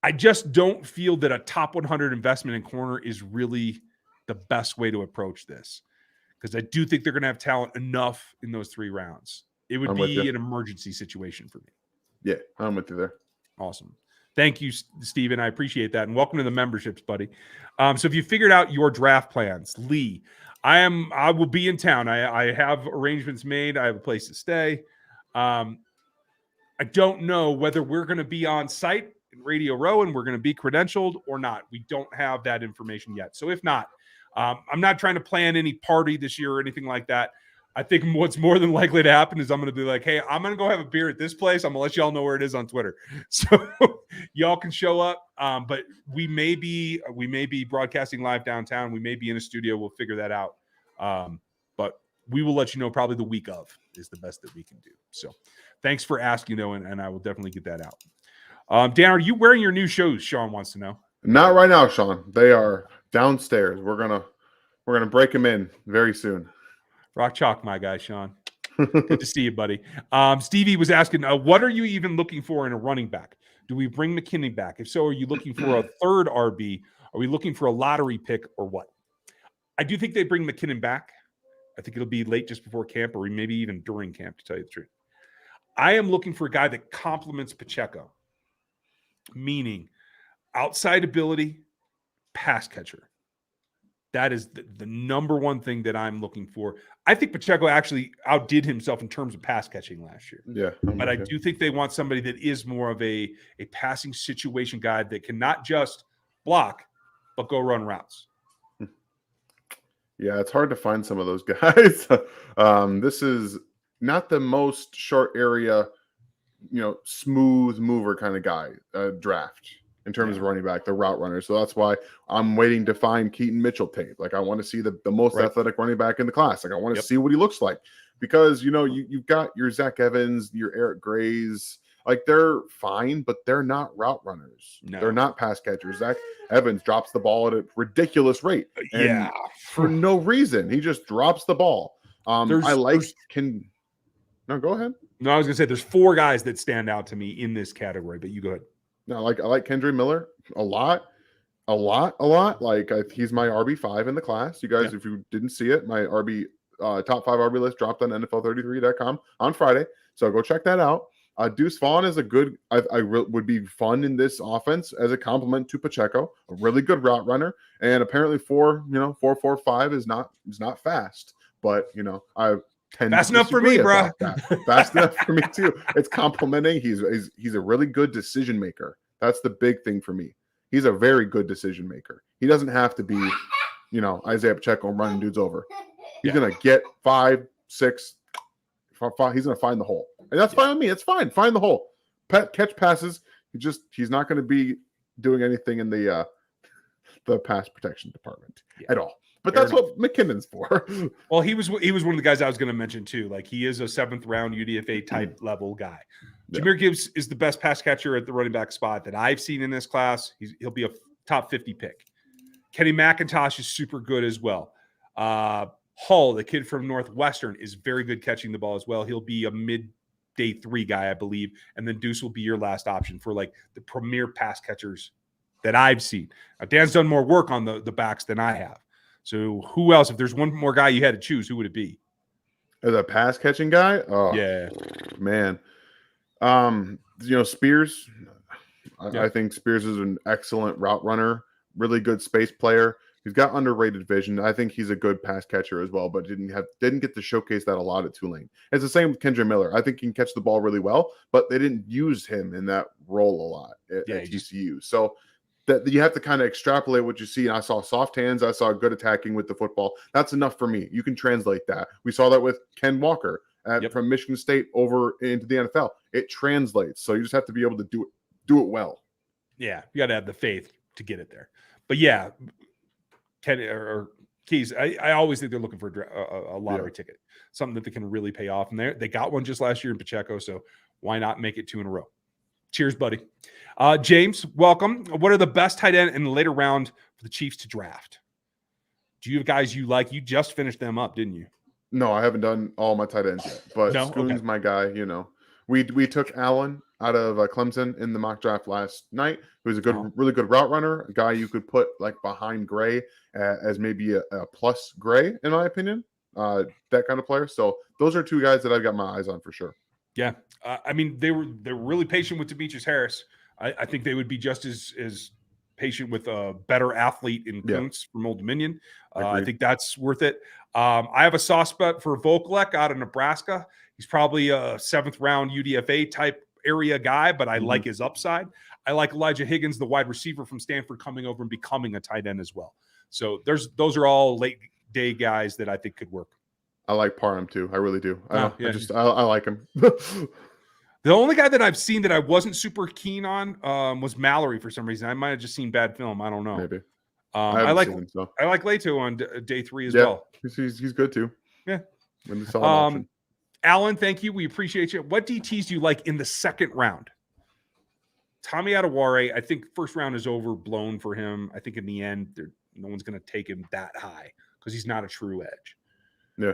I just don't feel that a top 100 investment in corner is really the best way to approach this, because I do think they're going to have talent enough in those 3 rounds. It would be an emergency situation for me. Yeah, I'm with you there. Awesome. Thank you, Steven. I appreciate that. And welcome to the memberships, buddy. So if you figured out your draft plans, Lee, I will be in town. I have arrangements made. I have a place to stay. I don't know whether we're going to be on site in Radio Row and we're going to be credentialed or not. We don't have that information yet. So if not, I'm not trying to plan any party this year or anything like that. I think what's more than likely to happen is I'm going to be like, hey, I'm going to go have a beer at this place. I'm going to let y'all know where it is on Twitter. So y'all can show up. But we may be broadcasting live downtown. We may be in a studio. We'll figure that out. But we will let you know probably the week of is the best that we can do. So thanks for asking, though, and I will definitely get that out. Dan, are you wearing your new shoes? Sean wants to know. Not right now, Sean. They are downstairs. We're gonna break them in very soon. Rock chalk, my guy, Sean. Good to see you, buddy. Stevie was asking, what are you even looking for in a running back? Do we bring McKinnon back? If so, are you looking for a third RB? Are we looking for a lottery pick or what? I do think they bring McKinnon back. I think it'll be late just before camp or maybe even during camp, to tell you the truth. I am looking for a guy that complements Pacheco, meaning outside ability, pass catcher. That is the number one thing that I'm looking for. I think Pacheco actually outdid himself in terms of pass catching last year. Yeah. But I do think they want somebody that is more of a passing situation guy that can not just block, but go run routes. Yeah, it's hard to find some of those guys. This is not the most short area, smooth mover kind of guy draft in terms of running back, the route runner. So that's why I'm waiting to find Keaton Mitchell tape. Like I want to see the most athletic running back in the class. Like I want to see what he looks like because, you've got your Zach Evans, your Eric Grays, like they're fine, but they're not route runners. No. They're not pass catchers. Zach Evans drops the ball at a ridiculous rate. And for no reason. He just drops the ball. No, go ahead. No, I was gonna say there's 4 guys that stand out to me in this category, but you go ahead. No, I like Kendre Miller a lot. Like he's my RB5 in the class. You guys, if you didn't see it, my top 5 RB list dropped on NFL33.com on Friday. So go check that out. Deuce Vaughn is a good. Would be fun in this offense as a complement to Pacheco, a really good route runner, and apparently 4.45 is not fast, but I tend fast enough for me, bro. Fast enough for me too. It's complimenting. He's a really good decision maker. That's the big thing for me. He's a very good decision maker. He doesn't have to be, Isaiah Pacheco and running dudes over. He's gonna get 5, 6. He's gonna find the hole, and that's fine with me. It's fine. Find the hole. Catch passes. He's not going to be doing anything in the pass protection department at all. But that's what McKinnon's for. Well, he was one of the guys I was going to mention too. Like he is a 7th round UDFA type level guy. Jahmyr Gibbs is the best pass catcher at the running back spot that I've seen in this class. He'll be a top 50 pick. Kenny McIntosh is super good as well. Hull, the kid from Northwestern, is very good catching the ball as well. He'll be a mid-day 3 guy, I believe. And then Deuce will be your last option for like the premier pass catchers that I've seen. Now, Dan's done more work on the backs than I have. So who else? If there's one more guy you had to choose, who would it be? As a pass catching guy? Oh, yeah, man. Spears. I think Spears is an excellent route runner, really good space player. He's got underrated vision. I think he's a good pass catcher as well, but didn't get to showcase that a lot at Tulane. It's the same with Kendre Miller. I think he can catch the ball really well, but they didn't use him in that role a lot at TCU. So that you have to kind of extrapolate what you see. And I saw soft hands. I saw good attacking with the football. That's enough for me. You can translate that. We saw that with Ken Walker from Michigan State over into the NFL. It translates. So you just have to be able to do it well. Yeah, you got to have the faith to get it there. But yeah, Ken or Keys, I always think they're looking for a lottery ticket, something that they can really pay off. And they got one just last year in Pacheco, so why not make it 2 in a row? Cheers, buddy. James, welcome. What are the best tight end in the later round for the Chiefs to draft? Do you have guys you like? You just finished them up, didn't you? No, I haven't done all my tight ends yet, but Schoon's my guy. We took Allen out of Clemson in the mock draft last night. He was a really good route runner, a guy you could put like behind Gray as maybe a plus Gray, in my opinion, that kind of player. So those are 2 guys that I've got my eyes on for sure. Yeah. I mean, they're really patient with Demetrius Harris. I think they would be just as patient with a better athlete in Kuntz from Old Dominion. I think that's worth it. I have a soft spot for Vokalek out of Nebraska. He's probably a 7th round UDFA type area guy, but I like his upside. I like Elijah Higgins, the wide receiver from Stanford, coming over and becoming a tight end as well. So those are all late day guys that I think could work. I like Parham too. I really do. Yeah. I like him. The only guy that I've seen that I wasn't super keen on was Mallory for some reason. I might have just seen bad film. I don't know. Maybe. I like him, so. I like Leto on day 3 as well. He's good too. Yeah. When the solid option. Alan, thank you. We appreciate you. What DTs do you like in the second round? Tommy Adewale, I think first round is overblown for him. I think in the end, no one's going to take him that high because he's not a true edge. Yeah.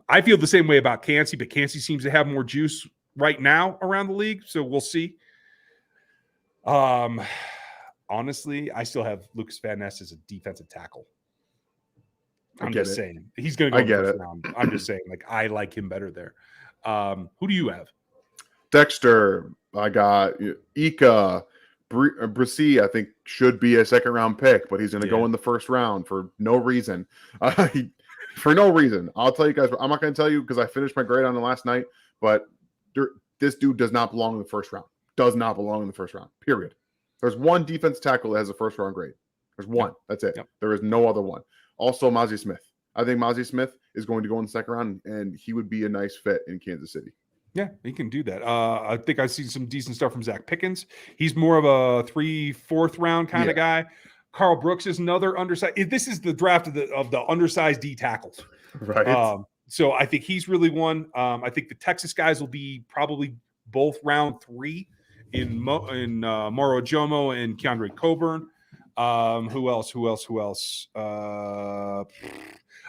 I feel the same way about Kancey, but Kancey seems to have more juice right now around the league, so we'll see. Honestly, I still have Lucas Van Ness as a defensive tackle. I'm just saying he's going to go in the first round. I'm just saying, like, I like him better there. Who do you have? Dexter. I got Ika. Brissy, I think, should be a second round pick, but he's going to go in the first round for no reason. For no reason. I'll tell you guys. I'm not going to tell you because I finished my grade on the last night, but this dude does not belong in the first round. Does not belong in the first round. Period. There's one defense tackle that has a first round grade. There's one. Yep. That's it. Yep. There is no other one. Also, Mazi Smith. I think Mazi Smith is going to go in the second round, and he would be a nice fit in Kansas City. Yeah, he can do that. I think I've seen some decent stuff from Zach Pickens. He's more of a 3-4th round kind of guy. Carl Brooks is another undersized. This is the draft of the undersized D tackles. Right. So I think he's really one. I think the Texas guys will be probably both round 3 in Moro Jomo and Keandre Coburn. Who else?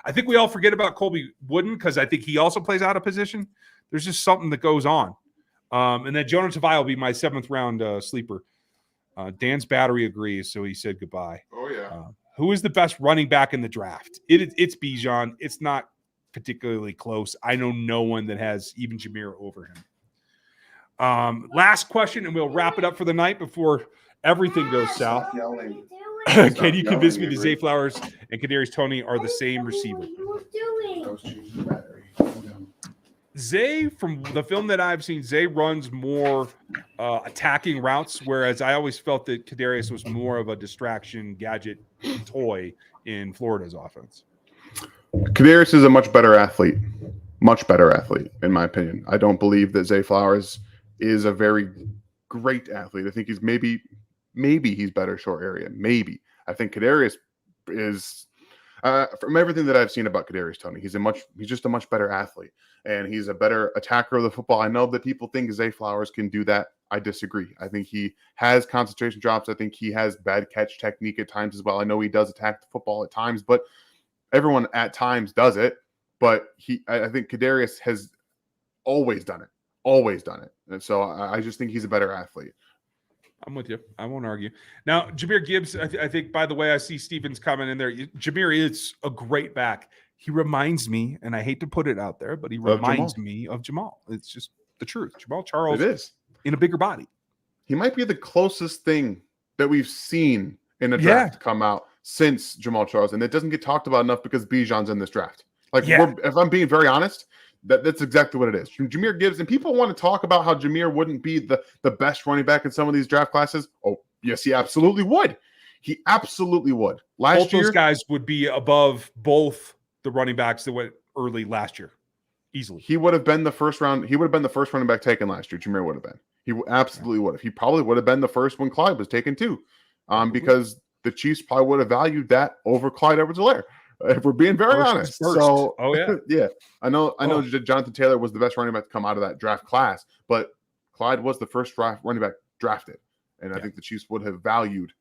I think we all forget about Colby Wooden because I think he also plays out of position. There's just something that goes on. And then Jonah Tavai will be my 7th round sleeper. Dan's battery agrees, so he said goodbye. Oh, yeah. Who is the best running back in the draft? It's Bijan. It's not particularly close. I know no one that has even Jameer over him. Last question, and we'll wrap it up for the night before everything goes south. Can you convince me that Zay Flowers and Kadarius Toney are the same receiver? Zay, from the film that I've seen, Zay runs more attacking routes, whereas I always felt that Kadarius was more of a distraction gadget toy in Florida's offense. Kadarius is a much better athlete, in my opinion. I don't believe that Zay Flowers is a very great athlete. I think he's maybe he's better short area. Maybe. I think Kadarius is from everything that I've seen about Kadarius Toney, he's just a much better athlete, and he's a better attacker of the football. I know that people think Zay Flowers can do that. I disagree. I think he has concentration drops. I think he has bad catch technique at times as well. I know he does attack the football at times, but everyone at times does it. But I think Kadarius has always done it. And so I just think he's a better athlete. I'm with you. I won't argue. Now, Jahmyr Gibbs, I think, by the way, I see Steven's comment in there. Jahmyr is a great back. He reminds me, and I hate to put it out there, but he reminds me of Jamal. It's just the truth. Jamal Charles is in a bigger body. He might be the closest thing that we've seen in a draft come out since Jamal Charles, and it doesn't get talked about enough because Bijan's in this draft. If I'm being very honest, that's exactly what it is. Jahmyr Gibbs, and people want to talk about how Jahmyr wouldn't be the best running back in some of these draft classes. Oh, yes, he absolutely would. He absolutely would. Both those guys would be above both the running backs that went early last year, easily. He would have been the first round. He would have been the first running back taken last year. Jahmyr would have been. He absolutely would have. He probably would have been the first when Clyde was taken too, because the Chiefs probably would have valued that over Clyde Edwards-Helaire. If we're being very honest. So, yeah. I know Jonathan Taylor was the best running back to come out of that draft class, but Clyde was the first running back drafted. And I think the Chiefs would have valued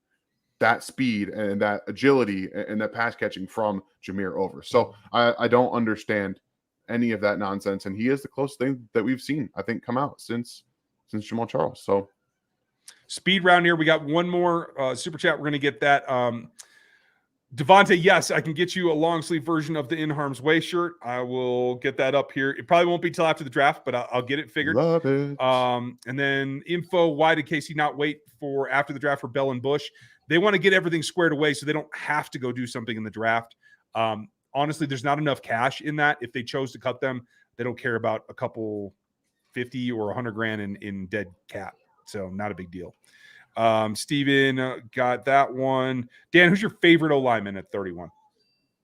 that speed and that agility and that pass catching from Jahmyr over. So I don't understand any of that nonsense. And he is the closest thing that we've seen, I think, come out since Jamal Charles. So speed round here. We got one more super chat. We're going to get that. Devontae, yes, I can get you a long sleeve version of the In Harm's Way shirt. I will get that up here. It probably won't be till after the draft, but I'll get it figured. Love it. And then info, why did KC not wait for after the draft for Bell and Bush? They want to get everything squared away so they don't have to go do something in the draft. Honestly, there's not enough cash in that. If they chose to cut them, they don't care about a couple 50 or 100 grand in dead cap. So not a big deal. Steven got that one. Dan, who's your favorite O lineman at 31?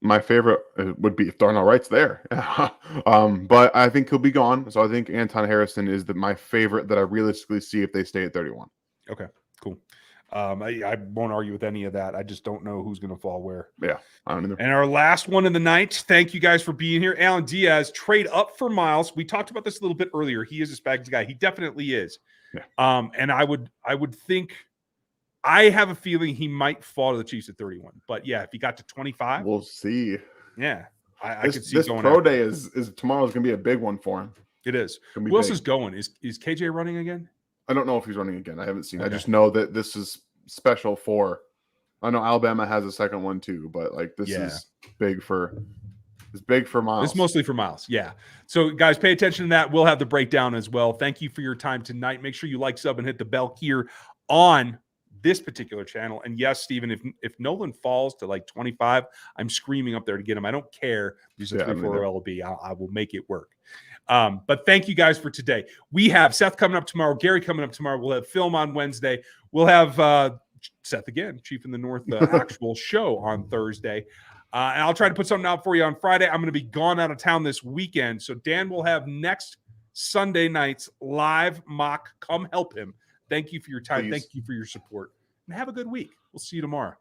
My favorite would be if Darnell Wright's there. But I think he'll be gone. So I think Anton Harrison is my favorite that I realistically see if they stay at 31. Okay, cool. I won't argue with any of that. I just don't know who's going to fall where. Yeah, I don't either. And our last one in the night. Thank you guys for being here. Alan Diaz, trade up for Miles. We talked about this a little bit earlier. He is a Spags guy. He definitely is. Yeah. And I would think. I have a feeling he might fall to the Chiefs at 31. But yeah, if he got to 25, we'll see. Yeah, I could see this going. Pro Day is tomorrow's gonna be a big one for him. It is. Who else is going? Is KJ running again? I don't know if he's running again. I haven't seen. Okay. I just know that this is special for. I know Alabama has a second one too, but like this is big for. It's big for Miles. It's mostly for Miles. Yeah. So guys, pay attention to that. We'll have the breakdown as well. Thank you for your time tonight. Make sure you like, sub, and hit the bell here on this particular channel. And yes, Steven, if Nolan falls to like 25, I'm screaming up there to get him. I don't care. He's a 3-4 LB. I will make it work. But thank you guys for today. We have Seth coming up tomorrow, Gary coming up tomorrow. We'll have film on Wednesday. We'll have Seth again, Chief in the North, the actual show on Thursday. And I'll try to put something out for you on Friday. I'm going to be gone out of town this weekend. So Dan will have next Sunday night's live mock. Come help him. Thank you for your time. Please. Thank you for your support. And have a good week. We'll see you tomorrow.